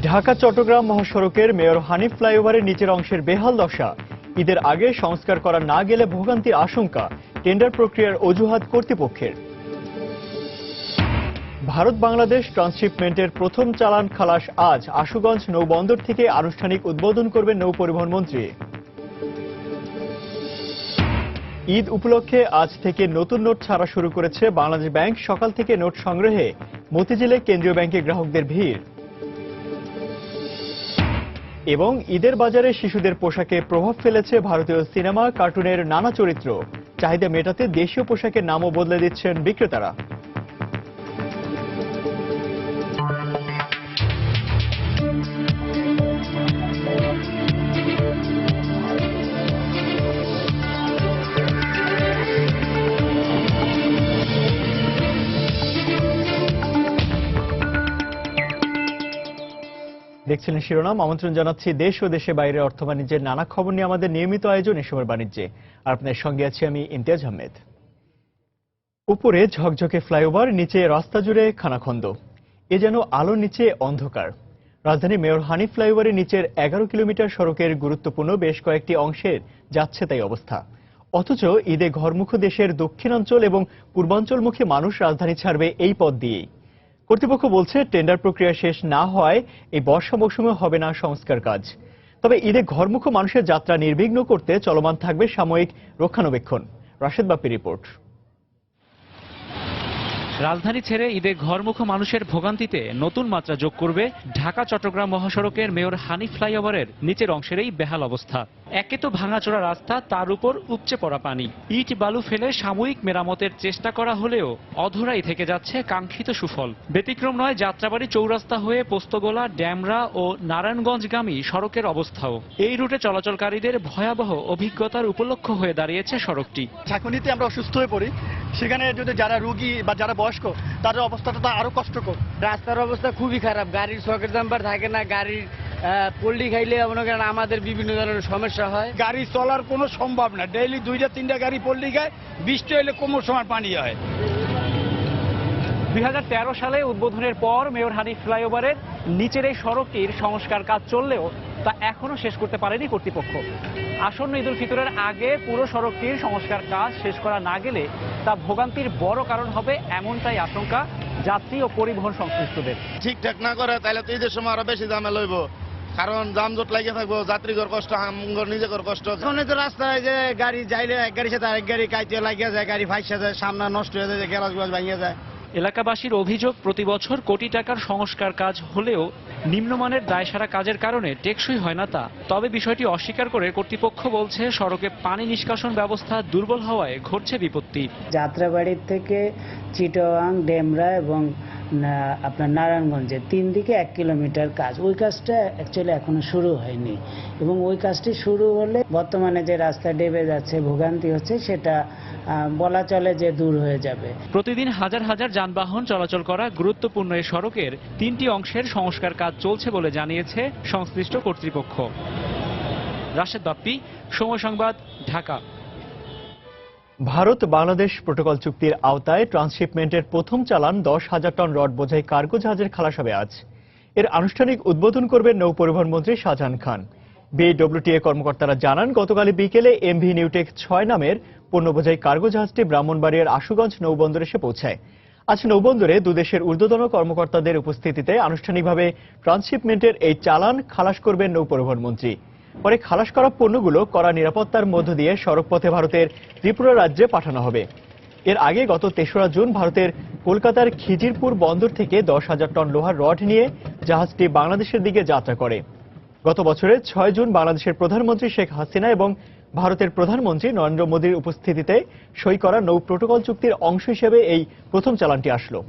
ঢাকা চট্টগ্রাম মহাসড়কের মেয়র হানিফ ফ্লাইওভারের নিচের অংশের বেহাল দশা। ঈদের আগে সংস্কার করা না গেলে ভোগান্তির আশঙ্কা, টেন্ডার প্রক্রিয়ার অজুহাত কর্তৃপক্ষের। ভারত বাংলাদেশ ট্রান্সশিপমেন্টের প্রথম চালান খালাস আজ আশুগঞ্জ নৌবন্দর থেকে আনুষ্ঠানিক উদ্বোধন করবেন নৌ পরিবহন মন্ত্রী। ঈদ উপলক্ষে আজ থেকে নতুন নোট ছাড়া শুরু করেছে বাংলাদেশ ব্যাংক। সকাল থেকে নোট সংগ্রহে মতিঝিলে কেন্দ্রীয় ব্যাংকে গ্রাহকদের ভিড়। এবং ঈদের বাজারে শিশুদের পোশাকে প্রভাব ফেলেছে ভারতীয় সিনেমা কার্টুনের নানা চরিত্র। চাহিদা মেটাতে দেশীয় পোশাকের নামও বদলে দিচ্ছেন বিক্রেতারা। দেখছিলেন শিরোনাম। আমন্ত্রণ জানাচ্ছি দেশ ও দেশের বাইরে অর্থ বাণিজ্যের নানা খবর নিয়ে আমাদের নিয়মিত আয়োজন এসময় বাণিজ্যে। আর আপনার সঙ্গে আছি আমি ইমতিয়াজ আহমেদ। উপরে ঝকঝকে ফ্লাইওভার, নিচে রাস্তা জুড়ে খানাখন্দ, এ যেন আলোর নিচে অন্ধকার। রাজধানীর মেয়র হানিফ ফ্লাইওভারের নিচের 11 কিলোমিটার সড়কের গুরুত্বপূর্ণ বেশ কয়েকটি অংশের যাচ্ছে তাই অবস্থা। অথচ ঈদে ঘরমুখো দেশের দক্ষিণাঞ্চল এবং পূর্বাঞ্চলমুখী মানুষ রাজধানী ছাড়বে এই পথ দিয়েই। কর্তৃপক্ষ বলছে টেন্ডার প্রক্রিয়া শেষ না হওয়ায় এই বর্ষা মৌসুমে হবে না সংস্কার কাজ। তবে ঈদে ঘরমুখো মানুষের যাত্রা নির্বিঘ্ন করতে চলমান থাকবে সাময়িক রক্ষণাবেক্ষণ। রাশেদ বাপ্পির রিপোর্ট। রাজধানী ছেড়ে ঈদে ঘরমুখো মানুষের ভোগান্তিতে নতুন মাত্রা যোগ করবে ঢাকা চট্টগ্রাম মহাসড়কের মেয়র হানিফ ফ্লাইওভারের নিচের অংশের এই বেহাল অবস্থা। একে তো ভাঙাচোরা রাস্তা, তার উপর উপচে পড়া পানি। ইট বালু ফেলে সাময়িক মেরামতের চেষ্টা করা হলেও অধরাই থেকে যাচ্ছে কাঙ্ক্ষিত সুফল। ব্যতিক্রম নয় যাত্রাবাড়ি চৌরাস্তা হয়ে পোস্তগোলা, ড্যামরা ও নারায়ণগঞ্জগামী সড়কের অবস্থাও। এই রুটে চলাচলকারীদের ভয়াবহ অভিজ্ঞতার উপলক্ষ হয়ে দাঁড়িয়েছে সড়কটি। ঝাঁকুনিতে আমরা অসুস্থ হয়ে পড়ি, সেখানে যদি যারা রোগী বা যারা বয়স্ক তাদের অবস্থাটা তো আরো কষ্টকর। রাস্তার অবস্থা খুবই খারাপ, গাড়ির সকেট জাম্পার থাকে না, গাড়ির পল্লি খাইলে মনে করেন আমাদের বিভিন্ন ধরনের সমস্যা হয়। গাড়ি চলার কোনো সম্ভব না, ডেইলি 2-3টা গাড়ি পল্লি খায়, বৃষ্টি হলে কোমর সময় পানি হয়। 2013 সালে উদ্বোধনের পর মেয়র হানিফ ফ্লাইওভারের নিচের এই সড়কটির সংস্কার কাজ চললেও তা এখনো শেষ করতে পারেনি কর্তৃপক্ষ। আসন্ন ঈদুল ফিতরের আগে পুরো সড়কটির সংস্কার কাজ শেষ করা না গেলে তা ভোগান্তির বড় কারণ হবে, এমনটাই আশঙ্কা যাত্রী ও পরিবহন সংশ্লিষ্টদের। ঠিকঠাক না করে তাহলে তো ঈদের সময় আরো বেশি ঝামেলা হইব, কারণ যানজট লাগে থাকবো, যাত্রীগর কষ্ট, আমগর নিজের কষ্ট। এখন তো রাস্তায় যে গাড়ি যাইলে এক গাড়ির সাথে আরেক গাড়ি কাইতে লাগিয়ে যায়, গাড়ি ফাইসা যায়, সামনে নষ্ট হয়ে যায়, গ্যারাজ গ্যাস ভাঙিয়ে যায়। এলাকাবাসীর অভিযোগ, প্রতি বছর কোটি টাকার সংস্কার কাজ হলেও নিম্নমানের দায়সারা কাজের কারণে টেকসই হয় না তা। তবে বিষয়টি অস্বীকার করে কর্তৃপক্ষ বলছে সড়কে পানি নিষ্কাশন ব্যবস্থা দুর্বল হওয়ায় ঘটছে বিপত্তি। যাত্রাবাড়ির থেকে চিটাগাং, ডেমরা এবং আপনার নারায়ণগঞ্জে 3 দিকে 1 কিলোমিটার কাজ, ওই কাজটা অ্যাকচুয়ালি এখনো শুরু হয়নি। এবং ওই কাজটি শুরু হলে বর্তমানে যে রাস্তা ডেবে যাচ্ছে, ভোগান্তি হচ্ছে, সেটা বলা চলে যে দূর হয়ে যাবে। প্রতিদিন হাজার হাজার যানবাহন চলাচল করা গুরুত্বপূর্ণ এই সড়কের 3টি অংশের সংস্কার কাজ চলছে বলে জানিয়েছে সংশ্লিষ্ট কর্তৃপক্ষ। রাশেদ বাপ্পি, সময় সংবাদ, ঢাকা। ভারত বাংলাদেশ প্রোটোকল চুক্তির আওতায় ট্রান্সশিপমেন্টের প্রথম চালান 10,000 টন রড বোঝাই কার্গো জাহাজের খালাস হবে আজ। এর আনুষ্ঠানিক উদ্বোধন করবেন নৌ পরিবহন মন্ত্রী শাহজাহান খান। বিডব্লিউটিএ কর্মকর্তারা জানান, গতকাল বিকেলে এমভি নিউটেক 6 নামের পণ্য বোঝাই কার্গো জাহাজটি ব্রাহ্মণবাড়িয়ার আশুগঞ্জ নৌবন্দরে এসে পৌঁছায়। আজ নৌবন্দরে দুদেশের ঊর্ধ্বতন কর্মকর্তাদের উপস্থিতিতে আনুষ্ঠানিকভাবে ট্রান্সশিপমেন্টের এই চালান খালাস করবেন নৌ পরিবহন মন্ত্রী। পরে খালাস করা পণ্যগুলো কড়া নিরাপত্তার মধ্য দিয়ে সড়কপথে ভারতের ত্রিপুরা রাজ্যে পাঠানো হবে। এর আগে গত 3রা জুন ভারতের কলকাতার খিজিরপুর বন্দর থেকে 10,000 টন লোহার রড নিয়ে জাহাজটি বাংলাদেশের দিকে যাত্রা করে। গত বছরের 6 জুন বাংলাদেশের প্রধানমন্ত্রী শেখ হাসিনা এবং ভারতের প্রধানমন্ত্রী নরেন্দ্র মোদীর উপস্থিতিতে সই করা নৌ প্রোটোকল চুক্তির অংশ হিসেবে এই প্রথম চালানটি আসলো।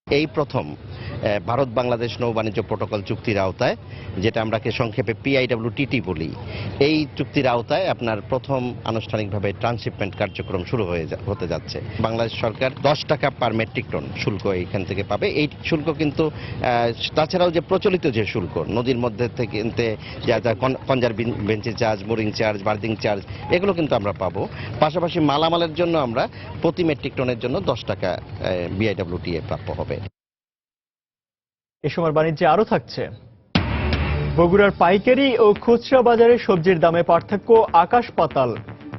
এই প্রথম ভারত বাংলাদেশ নৌ বাণিজ্য প্রোটোকল চুক্তির আওতায়, যেটা আমরাকে সংক্ষেপে PIWTT বলি, এই চুক্তির আওতায় আপনার প্রথম আনুষ্ঠানিকভাবে ট্রান্সশিপমেন্ট কার্যক্রম শুরু হতে যাচ্ছে। বাংলাদেশ সরকার 10 টাকা পার মেট্রিক টন শুল্ক এখান থেকে পাবে। এই শুল্ক কিন্তু তাছাড়াও যে প্রচলিত যে শুল্ক নদীর মধ্যে থেকে যা conservancy charge, mooring charge, berthing charge, এগুলো কিন্তু আমরা পাবো। পাশাপাশি মালামালের জন্য আমরা প্রতি মেট্রিক টনের জন্য 10 টাকা BIWTA প্রাপ্য হবে। এ সময় বাণিজ্যে আরো থাকছে, বগুড়ার পাইকারি ও খুচরা বাজারে সবজির দামে পার্থক্য আকাশ পাতাল।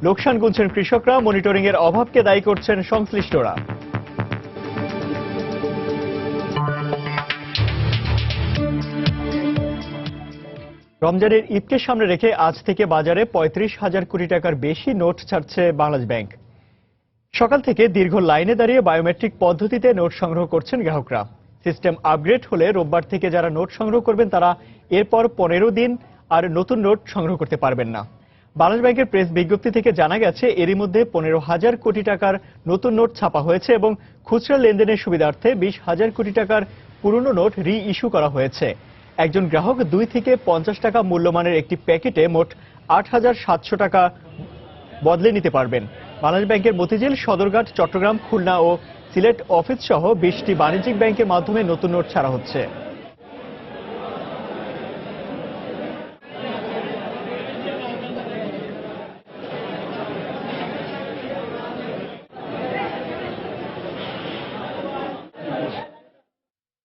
লোকসান গুনছেন কৃষকরা, মনিটরিং এর অভাবকে দায়ী করছেন সংশ্লিষ্টরা। রমজানের ঈদকে সামনে রেখে আজ থেকে বাজারে 35,000 কোটি টাকার বেশি নোট ছাড়ছে বাংলাদেশ ব্যাংক। সকাল থেকে দীর্ঘ লাইনে দাঁড়িয়ে বায়োমেট্রিক পদ্ধতিতে নোট সংগ্রহ করছেন গ্রাহকরা। সিস্টেম আপগ্রেড হলে রোববার থেকে যারা নোট সংগ্রহ করবেন তারা এরপর 15 দিন আর নতুন নোট সংগ্রহ করতে পারবেন না। বাংলাদেশ ব্যাংকের প্রেস বিজ্ঞপ্তি থেকে জানা গেছে, এরই মধ্যে 15,000 কোটি টাকার নতুন নোট ছাপা হয়েছে এবং খুচরা লেনদেনের সুবিধার্থে 20,000 কোটি টাকার পুরনো নোট রি ইস্যু করা হয়েছে। একজন গ্রাহক 2 থেকে 50 টাকা মূল্যমানের একটি প্যাকেটে মোট 8,700 টাকা বদলে নিতে পারবেন। বাংলাদেশ ব্যাংকের মতিঝিল, সদরঘাট, চট্টগ্রাম, খুলনা ও সিলেট অফিস সহ 20টি বাণিজ্যিক ব্যাংকের মাধ্যমে নতুন নোট ছাড়া হচ্ছে।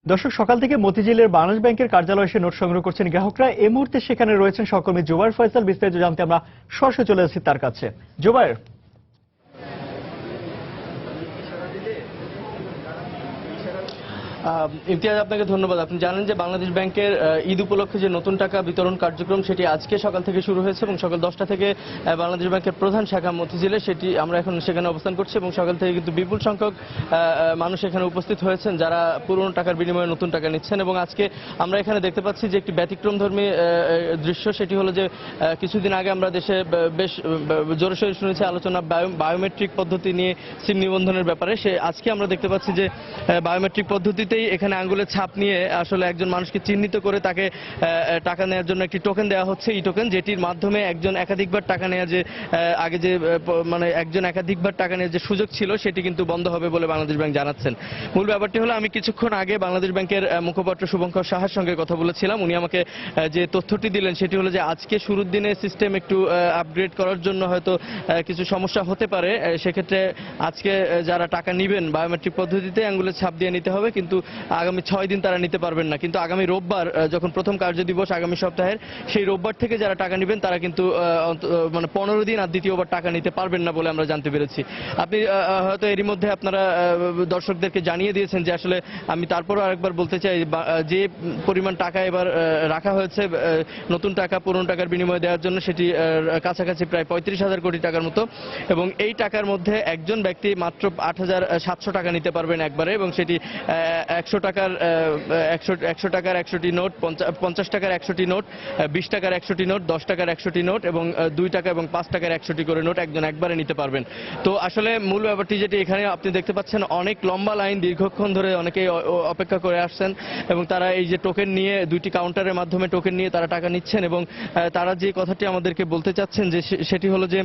দর্শক, সকাল থেকে মতিঝিলের বাংলাদেশ ব্যাংকের কার্যালয়ে এসে নোট সংগ্রহ করছেন গ্রাহকরা। এই মুহূর্তে সেখানে রয়েছেন সহকর্মী জুবায়ের ফয়সাল। বিস্তারিত জানতে আমরা সরাসরি চলে যাচ্ছি তার কাছে। জুবায়ের, ইমতিয়াজ, আপনাকে ধন্যবাদ। আপনি জানেন যে বাংলাদেশ ব্যাংকের ঈদ উপলক্ষে যে নতুন টাকা বিতরণ কার্যক্রম সেটি আজকে সকাল থেকে শুরু হয়েছে এবং সকাল 10টা থেকে বাংলাদেশ ব্যাংকের প্রধান শাখা মতিঝিলে সেটি আমরা এখন সেখানে অবস্থান করছি এবং সকাল থেকে কিন্তু বিপুল সংখ্যক মানুষ এখানে উপস্থিত হয়েছেন যারা পুরনো টাকার বিনিময়ে নতুন টাকা নিচ্ছেন। এবং আজকে আমরা এখানে দেখতে পাচ্ছি যে একটি ব্যতিক্রমধর্মী দৃশ্য, সেটি হলো যে কিছুদিন আগে আমরা দেশে বেশ জোরসোরে শুনেছি আলোচনা বায়োমেট্রিক পদ্ধতি নিয়ে সিম নিবন্ধনের ব্যাপারে। আজকে আমরা দেখতে পাচ্ছি যে বায়োমেট্রিক পদ্ধতি এখানে আঙ্গুলের ছাপ নিয়ে আসলে একজন মানুষকে চিহ্নিত করে তাকে টাকা নেওয়ার জন্য একটি টোকেন দেওয়া হচ্ছে, ই টোকেন, যেটির মাধ্যমে একজন একাধিকবার টাকা নেওয়া যে আগে যে মানে একজন একাধিকবার টাকা নেওয়ার যে সুযোগ ছিল সেটি কিন্তু বন্ধ হবে বলে বাংলাদেশ ব্যাংক জানাচ্ছেন। মূল ব্যাপারটি হলো, আমি কিছুক্ষণ আগে বাংলাদেশ ব্যাংকের মুখপাত্র শুভঙ্কর সাহার সঙ্গে কথা বলেছিলাম। উনি আমাকে যে তথ্যটি দিলেন সেটি হলো যে আজকে শুরুর দিনে সিস্টেম একটু আপগ্রেড করার জন্য হয়তো কিছু সমস্যা হতে পারে। সেক্ষেত্রে আজকে যারা টাকা নিবেন বায়োমেট্রিক পদ্ধতিতে আঙ্গুলের ছাপ দিয়ে নিতে হবে, কিন্তু আগামী 6 দিন তারা নিতে পারবেন না। কিন্তু আগামী রোববার যখন প্রথম কার্য দিবস আগামী সপ্তাহের, সেই রোববার থেকে যারা টাকা নেবেন তারা কিন্তু মানে 15 দিন আর দ্বিতীয়বার টাকা নিতে পারবেন না বলে আমরা জানতে পেরেছি। আপনি হয়তো এরই মধ্যে আপনারা দর্শকদেরকে জানিয়ে দিয়েছেন যে আসলে আমি তারপরও আরেকবার বলতে চাই, যে পরিমাণ টাকা এবার রাখা হয়েছে নতুন টাকা পুরনো টাকার বিনিময়ে দেওয়ার জন্য সেটি কাছাকাছি প্রায় 35,000 কোটি টাকার মতো। এবং এই টাকার মধ্যে একজন ব্যক্তি মাত্র 8,700 টাকা নিতে পারবেন একবারে, এবং সেটি 100 টাকার 100টি নোট, 50 টাকার 100টি নোট, 20 টাকার 100টি নোট, 10 টাকার 100টি নোট এবং 2 টাকা এবং 5 টাকার 100টি করে নোট একজন একবারে নিতে পারবেন। তো আসলে মূল ব্যাপারটি যেটি এখানে আপনি দেখতে পাচ্ছেন, অনেক লম্বা লাইন, দীর্ঘক্ষণ ধরে অনেকেই অপেক্ষা করে আসছেন এবং তারা এই যে টোকেন নিয়ে 2টি কাউন্টারের মাধ্যমে টোকেন নিয়ে তারা টাকা নিচ্ছেন। এবং তারা যে কথাটি আমাদেরকে বলতে চাচ্ছেন যে সেটি হলো যে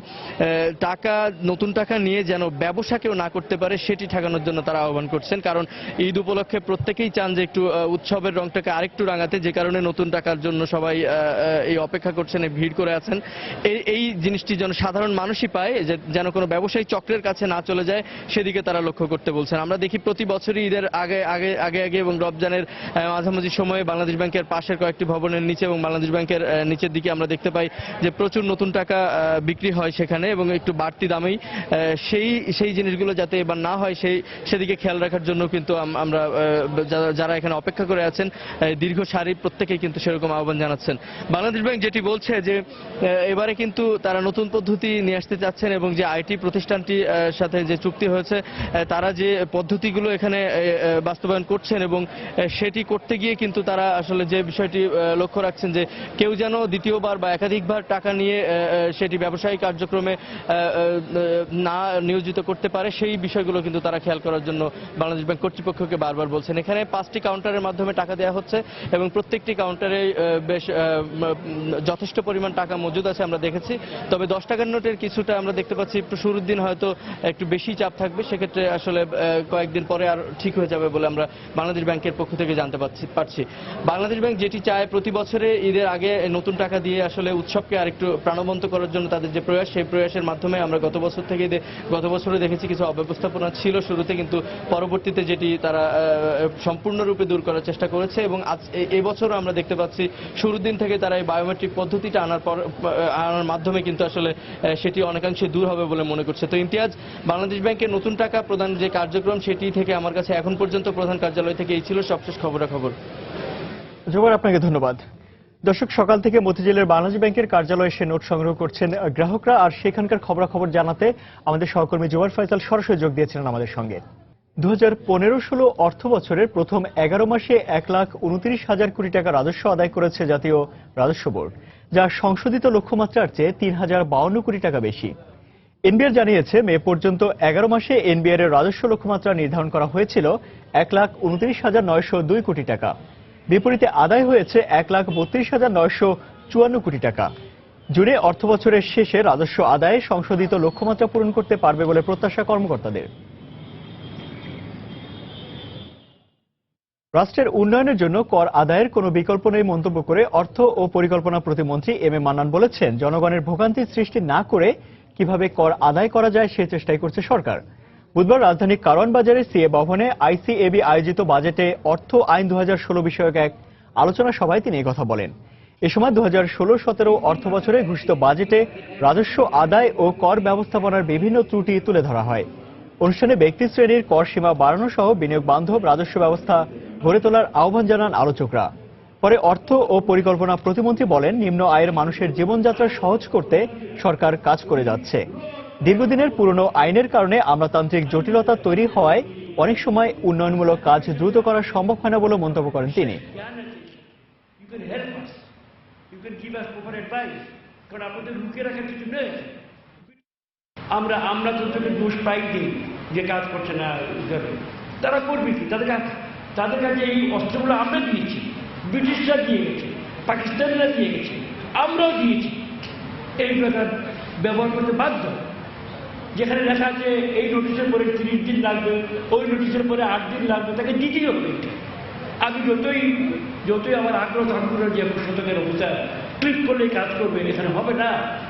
টাকা, নতুন টাকা নিয়ে যেন ব্যবসা কেউ না করতে পারে সেটি ঠেকানোর জন্য তারা আহ্বান করছেন। কারণ ঈদ উপলক্ষে প্রত্যেকেই চান যে একটু উৎসবের রংটাকে আরেকটু রাঙাতে, যে কারণে নতুন টাকার জন্য সবাই এই অপেক্ষা করছেন, ভিড় করে আছেন। এই জিনিসটি যেন সাধারণ মানুষই পায়, যেন কোনো ব্যবসায়ী চক্রের কাছে না চলে যায়, সেদিকে তারা লক্ষ্য করতে বলছেন। আমরা দেখি প্রতি বছরই ঈদের আগে এবং রমজানের মাঝামাঝি সময়ে বাংলাদেশ ব্যাংকের পাশের কয়েকটি ভবনের নিচে এবং বাংলাদেশ ব্যাংকের নিচের দিকে আমরা দেখতে পাই যে প্রচুর নতুন টাকা বিক্রি হয় সেখানে, এবং একটু বাড়তি দামেই। সেই জিনিসগুলো যাতে এবার না হয় সেদিকে খেয়াল রাখার জন্য কিন্তু আমরা যারা এখানে অপেক্ষা করে আছেন দীর্ঘ সারি, প্রত্যেকেই কিন্তু সেরকম আহ্বান জানাচ্ছেন। বাংলাদেশ ব্যাংক যেটি বলছে যে এবারে কিন্তু তারা নতুন পদ্ধতি নিয়ে আসতে চাচ্ছেন এবং যে আইটি প্রতিষ্ঠানটির সাথে যে চুক্তি হয়েছে তারা যে পদ্ধতিগুলো এখানে বাস্তবায়ন করছেন এবং সেটি করতে গিয়ে কিন্তু তারা আসলে যে বিষয়টি লক্ষ্য রাখছেন যে কেউ যেন দ্বিতীয়বার বা একাধিকবার টাকা নিয়ে সেটি ব্যবসায়িক কার্যক্রমে না নিয়োজিত করতে পারে, সেই বিষয়গুলো কিন্তু তারা খেয়াল করার জন্য বাংলাদেশ ব্যাংক কর্তৃপক্ষকে বারবার নাম্বার বলছেন। এখানে 5টি কাউন্টারের মাধ্যমে টাকা দেওয়া হচ্ছে এবং প্রত্যেকটি কাউন্টারে বেশ যথেষ্ট পরিমাণ টাকা মজুদ আছে আমরা দেখেছি। তবে 10 টাকার নোটের কিছুটা আমরা দেখতে পাচ্ছি একটু শুরুর দিন হয়তো একটু বেশি চাপ থাকবে, সেক্ষেত্রে আসলে কয়েকদিন পরে আর ঠিক হয়ে যাবে বলে আমরা বাংলাদেশ ব্যাংকের পক্ষ থেকে জানতে পারছি। বাংলাদেশ ব্যাংক যেটি চায় প্রতি বছরে ঈদের আগে নতুন টাকা দিয়ে আসলে উৎসবকে আরেকটু প্রাণবন্ত করার জন্য তাদের যে প্রয়াস, সেই প্রয়াসের মাধ্যমে আমরা গত বছরে দেখেছি কিছু অব্যবস্থাপনা ছিল শুরুতে, কিন্তু পরবর্তীতে যেটি তারা সম্পূর্ণরূপে দূর করার চেষ্টা করেছে এবং আজ এবছরও আমরা দেখতে পাচ্ছি শুরুর দিন থেকে তারা এই বায়োমেট্রিক পদ্ধতিটা আনার মাধ্যমে কিন্তু আসলে সেটি অনেকাংশে দূর হবে বলে মনে করছে। তো ইমতিয়াজ, বাংলাদেশ ব্যাংকের নতুন টাকা প্রদান যে কার্যক্রম সেটি থেকে আমার কাছে এখন পর্যন্ত প্রধান কার্যালয় থেকে এই ছিল সবশেষ খবরাখবর। জোবার, আপনাকে ধন্যবাদ। দর্শক, সকাল থেকে মতিঝিলের বাংলাদেশ ব্যাংকের কার্যালয়ে এসে নোট সংগ্রহ করছেন গ্রাহকরা, আর সেখানকার খবরাখবর জানাতে আমাদের সহকর্মী জোবার ফয়সাল সরাসরি যোগ দিয়েছিলেন আমাদের সঙ্গে। 2015-16 অর্থ বছরের প্রথম 11 মাসে 1,29,000 কোটি টাকা রাজস্ব আদায় করেছে জাতীয় রাজস্ব বোর্ড, যা সংশোধিত লক্ষ্যমাত্রার চেয়ে 3,052 কোটি টাকা বেশি। এনবিআর জানিয়েছে, মে পর্যন্ত 11 মাসে এনবিআর এর রাজস্ব লক্ষ্যমাত্রা নির্ধারণ করা হয়েছিল 1,29,902 কোটি টাকা। বিপরীতে আদায় হয়েছে 1,32,954 কোটি টাকা। জুড়ে অর্থ বছরের শেষে রাজস্ব আদায়ে সংশোধিত লক্ষ্যমাত্রা পূরণ করতে পারবে বলে প্রত্যাশা কর্মকর্তাদের। রাষ্ট্রের উন্নয়নের জন্য কর আদায়ের কোনো বিকল্প নেই মন্তব্য করে অর্থ ও পরিকল্পনা প্রতিমন্ত্রী এম এ মান্নান বলেছেন, জনগণের ভোগান্তি সৃষ্টি না করে কিভাবে কর আদায় করা যায় সে চেষ্টাই করছে সরকার। বুধবার রাজধানীর কারওয়ান বাজারে সিএ ভবনে আইসিএবি আয়োজিত বাজেটে অর্থ আইন 2016 বিষয়ক এক আলোচনা সভায় তিনি কথা বলেন। এ সময় 2016-17 অর্থ বছরে ঘোষিত বাজেটে রাজস্ব আদায় ও কর ব্যবস্থাপনার বিভিন্ন ত্রুটি তুলে ধরা হয়। অনুষ্ঠানে ব্যক্তি শ্রেণীর কর সীমা বাড়ানো সহ বিনিয়োগ বান্ধব রাজস্ব ব্যবস্থা গড়ে তোলার আহ্বান জানান আলোচকরা। পরে অর্থ ও পরিকল্পনা প্রতিমন্ত্রী বলেন, নিম্ন আয়ের মানুষের জীবনযাত্রা সহজ করতে সরকার কাজ করে যাচ্ছে। দীর্ঘদিনের পুরনো আইনের কারণে আমলাতান্ত্রিক জটিলতা তৈরি হওয়ায় অনেক সময় উন্নয়নমূলক কাজ দ্রুত করা সম্ভব হয় না বলে মন্তব্য করেন তিনি। আমরা তোদেরকে দোষ পাই দিই যে কাজ করছে না, তারা করবে কি? তাদের কাছে এই অস্ত্রগুলো আমরা দিয়েছি, ব্রিটিশরা দিয়ে গেছে, পাকিস্তানিরা দিয়ে গেছে, আমরাও দিয়েছি। এই প্রকার ব্যবহার করতে বাধ্য। যেখানে লেখা আছে এই নোটিশের পরে 30 দিন লাগবে, ওই নোটিশের পরে 8 দিন লাগবে, তাকে দিতেই হবে। আমি যতই আমার আগ্রহ থাকবে যে শতকের অবস্থা ক্লিক করলেই কাজ করবে, এখানে হবে না।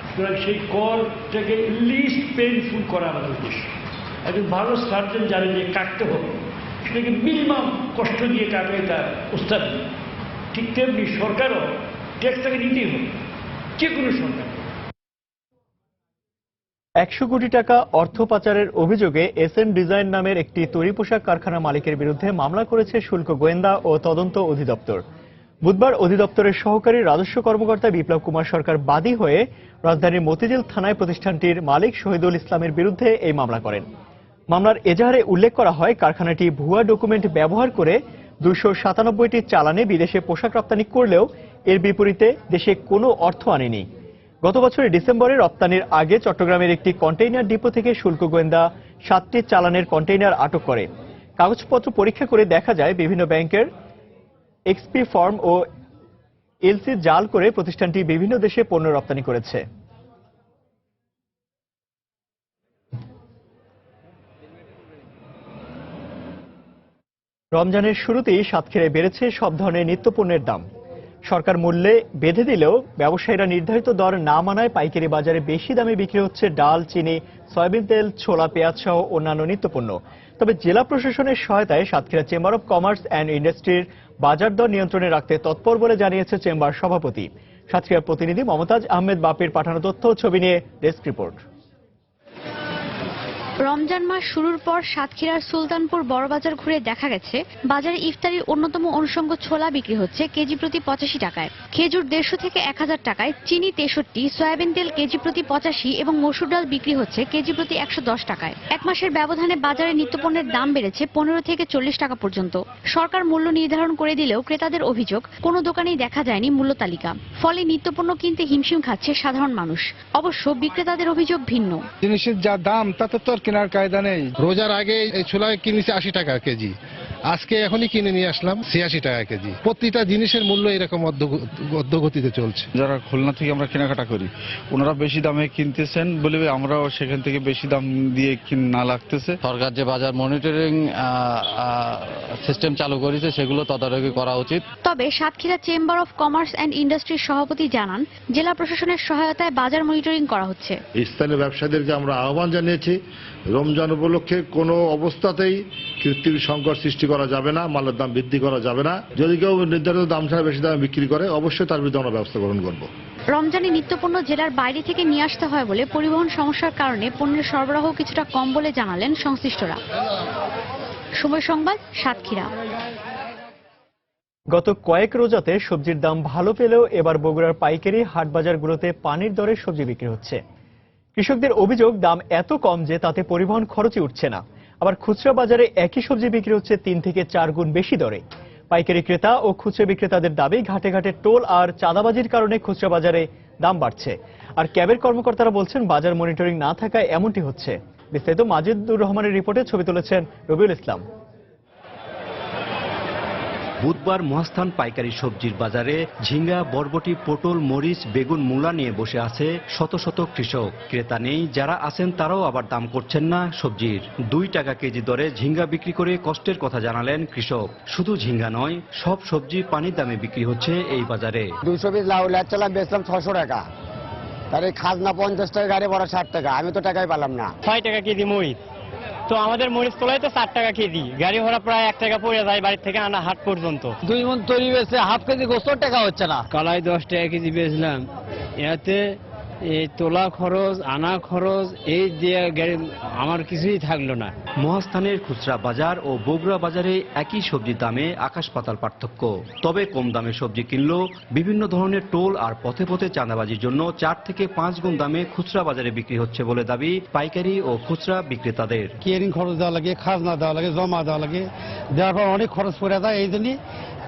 সুতরাং সেই করটাকে লিস্ট পেইনফুল করা আমাদের উদ্দেশ্য। একজন ভালো সার্জন জানে যে কাটতে হবে, সেটাকে মিনিমাম কষ্ট দিয়ে কাটবে তার উস্তাদ। ঠিক তেমনি সরকারও ট্যাক্সটাকে নিতেই হবে, যে কোনো সরকার। 100 কোটি টাকা অর্থ পাচারের অভিযোগে এসএন ডিজাইন নামের একটি তৈরি পোশাক কারখানা মালিকের বিরুদ্ধে মামলা করেছে শুল্ক গোয়েন্দা ও তদন্ত অধিদপ্তর। বুধবার অধিদপ্তরের সহকারী রাজস্ব কর্মকর্তা বিপ্লব কুমার সরকার বাদী হয়ে রাজধানীর মতিঝিল থানায় প্রতিষ্ঠানটির মালিক শহীদুল ইসলামের বিরুদ্ধে এই মামলা করেন। মামলার এজাহারে উল্লেখ করা হয়, কারখানাটি ভুয়া ডকুমেন্ট ব্যবহার করে 297টি চালানে বিদেশে পোশাক রপ্তানি করলেও এর বিপরীতে দেশে কোনো অর্থ আনেনি। গত বছরের ডিসেম্বরে রপ্তানির আগে চট্টগ্রামের একটি কন্টেইনার ডিপো থেকে শুল্ক গোয়েন্দা 7টি চালানের কন্টেইনার আটক করে। কাগজপত্র পরীক্ষা করে দেখা যায়, বিভিন্ন ব্যাংকের এক্সপি ফর্ম ও এলসি জাল করে প্রতিষ্ঠানটি বিভিন্ন দেশে পণ্য রপ্তানি করেছে। রমজানের শুরুতেই সাতক্ষীরায় বেড়েছে সব ধরনের নিত্যপণ্যের দাম। সরকার মূল্যে বেঁধে দিলেও ব্যবসায়ীরা নির্ধারিত দর না মানায় পাইকারি বাজারে বেশি দামে বিক্রি হচ্ছে ডাল, চিনি, সয়াবিন তেল, ছোলা, পেঁয়াজ সহ অন্যান্য নিত্যপণ্য। তবে জেলা প্রশাসনের সহায়তায় Satkhira chamber of commerce and ইন্ডাস্ট্রির বাজার দর নিয়ন্ত্রণে রাখতে তৎপর বলে জানিয়েছে চেম্বার সভাপতি। সাতক্ষীরার প্রতিনিধি মমতাজ আহমেদ বাপির পাঠানো তথ্য ও ছবি নিয়ে ডেস্ক রিপোর্ট। রমজান মাস শুরুর পর সাতক্ষীরার সুলতানপুর বড়বাজার ঘুরে দেখা গেছে, বাজারে ইফতারির অন্যতম অনুষঙ্গ ছোলা বিক্রি হচ্ছে কেজি প্রতি 85 টাকায়, খেজুর 150 থেকে 1000 টাকায়, চিনি 63, সয়াবিন তেল কেজি প্রতি 85 এবং মসুর ডাল বিক্রি হচ্ছে কেজি প্রতি 110 টাকায়। এক মাসের ব্যবধানে বাজারে নিত্যপণ্যের দাম বেড়েছে 15 থেকে 40 টাকা পর্যন্ত। সরকার মূল্য নির্ধারণ করে দিলেও ক্রেতাদের অভিযোগ, কোনো দোকানেই দেখা যায়নি মূল্য তালিকা। ফলে নিত্যপণ্য কিনতে হিমশিম খাচ্ছে সাধারণ মানুষ। অবশ্য বিক্রেতাদের অভিযোগ ভিন্ন। জিনিসের যা দাম তাতে তো কেনার কায়দা নেই। রোজার আগে এই ছোলা কিনেছে 80 টাকা কেজি, আজকে এখনই কিনে নিয়ে আসলাম 86 টাকা কেজি। প্রতিটা জিনিসের মূল্য এরকম অর্ধগতিতে চলছে। যারা খুলনা থেকে আমরা কেনাকাটা করি ওনারা বেশি দামে কিনতেছেন বলে আমরাও সেখান থেকে বেশি দাম দিয়ে না লাগতেছে। সরকার যে বাজার মনিটরিং সিস্টেম চালু করেছে সেগুলো তদারকি করা উচিত। তবে Satkhira chamber of commerce and ইন্ডাস্ট্রির সভাপতি জানান, জেলা প্রশাসনের সহায়তায় বাজার মনিটরিং করা হচ্ছে। স্থানীয় ব্যবসায়ীদেরকে আমরা আহ্বান জানিয়েছি, রমজান উপলক্ষে কোনো অবস্থাতেই কৃত্রিম সংকট সৃষ্টি করা যাবে না, মালের দাম বৃদ্ধি করা যাবে না। যদি কেউ নির্ধারিত দাম ছাড়া বেশি দামে বিক্রি করে অবশ্যই তার বিরুদ্ধে আমরা ব্যবস্থা গ্রহণ করব। রমজানে নিত্যপণ্য জেলার বাইরে থেকে নিয়ে আসতে হয় বলে পরিবহন সমস্যার কারণে পণ্যের সরবরাহ কিছুটা কম বলে জানালেন সংশ্লিষ্টরা। সময় সংবাদ, সাতক্ষীরা। গত কয়েক রোজাতে সবজির দাম ভালো পেলেও এবার বগুড়ার পাইকারি হাট বাজারগুলোতে পানির দরে সবজি বিক্রি হচ্ছে। কৃষকদের অভিযোগ, দাম এত কম যে তাতে পরিবহন খরচই উঠছে না। আবার খুচরা বাজারে একই সবজি বিক্রি হচ্ছে 3 থেকে 4 গুণ বেশি দরে। পাইকারি ক্রেতা ও খুচরা বিক্রেতাদের দাবি, ঘাটে ঘাটে টোল আর চাঁদাবাজির কারণে খুচরা বাজারে দাম বাড়ছে। আর ক্যাবের কর্মকর্তারা বলছেন, বাজার মনিটরিং না থাকায় এমনটি হচ্ছে। বিস্তারিত মাজিদুর রহমানের রিপোর্টে, ছবি তুলেছেন রবিউল ইসলাম। বুধবার মহাস্থান পাইকারি সবজির বাজারে ঝিঙ্গা, বরবটি, পটল, মরিচ, বেগুন, মূলা নিয়ে বসে আছে শত শত কৃষক। ক্রেতা নেই, যারা আছেন তারাও আবার দাম করছেন না সবজির। 2 টাকা কেজি দরে ঝিঙ্গা বিক্রি করে কষ্টের কথা জানালেন কৃষক। শুধু ঝিঙ্গা নয়, সব সবজি পানির দামে বিক্রি হচ্ছে এই বাজারে। 200 পিস লাউ চালাম বেচলাম 600 টাকা, তার এই খাজনা 50 টাকা, গাড়ি ভাড়া 60 টাকা, আমি তো টাকাই পেলাম না। 6 টাকা কেজি মরিচ, তো আমাদের মরিচ তোলায় তো 4 টাকা কেজি, গাড়ি ভাড়া প্রায় 1 টাকা পড়ে যায় বাড়ি থেকে আনা হাট পর্যন্ত। 2 মণ তৈরি বেচে হাফ কেজি গোস্ত টাকা হচ্ছে না। কালাই 10 টাকা কেজি বেচলাম, এতে এই তোলা খরচ, আনা খরচ, এই যে আমার কিছুই থাকলো না। মহাস্থানের খুচরা বাজার ও বগুড়া বাজারে একই সবজির দামে আকাশ পাতাল পার্থক্য। তবে কম দামে সবজি কিনলেও বিভিন্ন ধরনের টোল আর পথে পথে চাঁদাবাজির জন্য 4 থেকে 5 গুণ দামে খুচরা বাজারে বিক্রি হচ্ছে বলে দাবি পাইকারি ও খুচরা বিক্রেতাদের। কেয়ারিং খরচ দেওয়া লাগে, খাজনা দেওয়া লাগে, জমা দেওয়া লাগে, দেওয়ার পর অনেক খরচ পড়ে যায়। এই জন্যই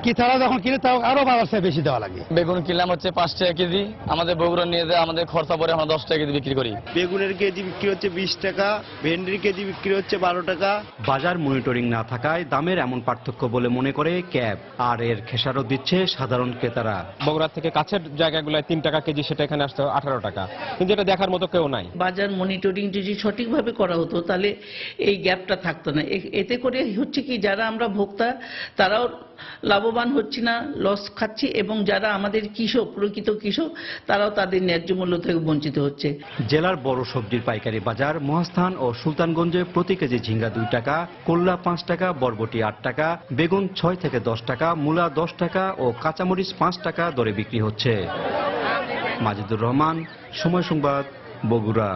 কি তারা যখন কিনে তাও আরো বাজার বেশি দেওয়া লাগে। বেগুন কিনলাম হচ্ছে 5 টাকা কেজি, আমাদের বগুড়া নিয়ে যায় আমাদের খরচা পরে আমরা 10 টাকা কেজি বিক্রি করি। বেগুনের কেজি বিক্রি হচ্ছে 20 টাকা, ভেন্ডির কেজি বিক্রি হচ্ছে 12 টাকা। বাজার মনিটরিং না থাকায় দামের এমন পার্থক্য বলে মনে করে ক্যাব, আর এর খেসারত দিচ্ছে সাধারণ ক্রেতারা। বগুড়া থেকে কাছের জায়গাগুলোয় 3 টাকা কেজি, সেটা এখানে আসতে 18 টাকা, কিন্তু এটা দেখার মতো কেউ নাই। বাজার মনিটরিং যদি সঠিকভাবে করা হতো তাহলে এই গ্যাপটা থাকতো না। এতে করে হচ্ছে কি, যারা আমরা ভোক্তা তারাও লাভবান হচ্ছি না, লস খাচ্ছি, এবং যারা আমাদের কৃষক, প্রকৃত কৃষক, তারাও তাদের ন্যায্য মূল্য থেকে বঞ্চিত হচ্ছে। জেলার বড় সবজির পাইকারি বাজার মহাস্থান ও সুলতানগঞ্জে প্রতি কেজি ঝিঙ্গা 2 টাকা, করলা 5 টাকা, বরবটি 8 টাকা, বেগুন 6 থেকে 10 টাকা, মূলা 10 টাকা ও কাঁচামরিচ 5 টাকা দরে বিক্রি হচ্ছে। মাজিদুর রহমান, সময় সংবাদ, বগুড়া।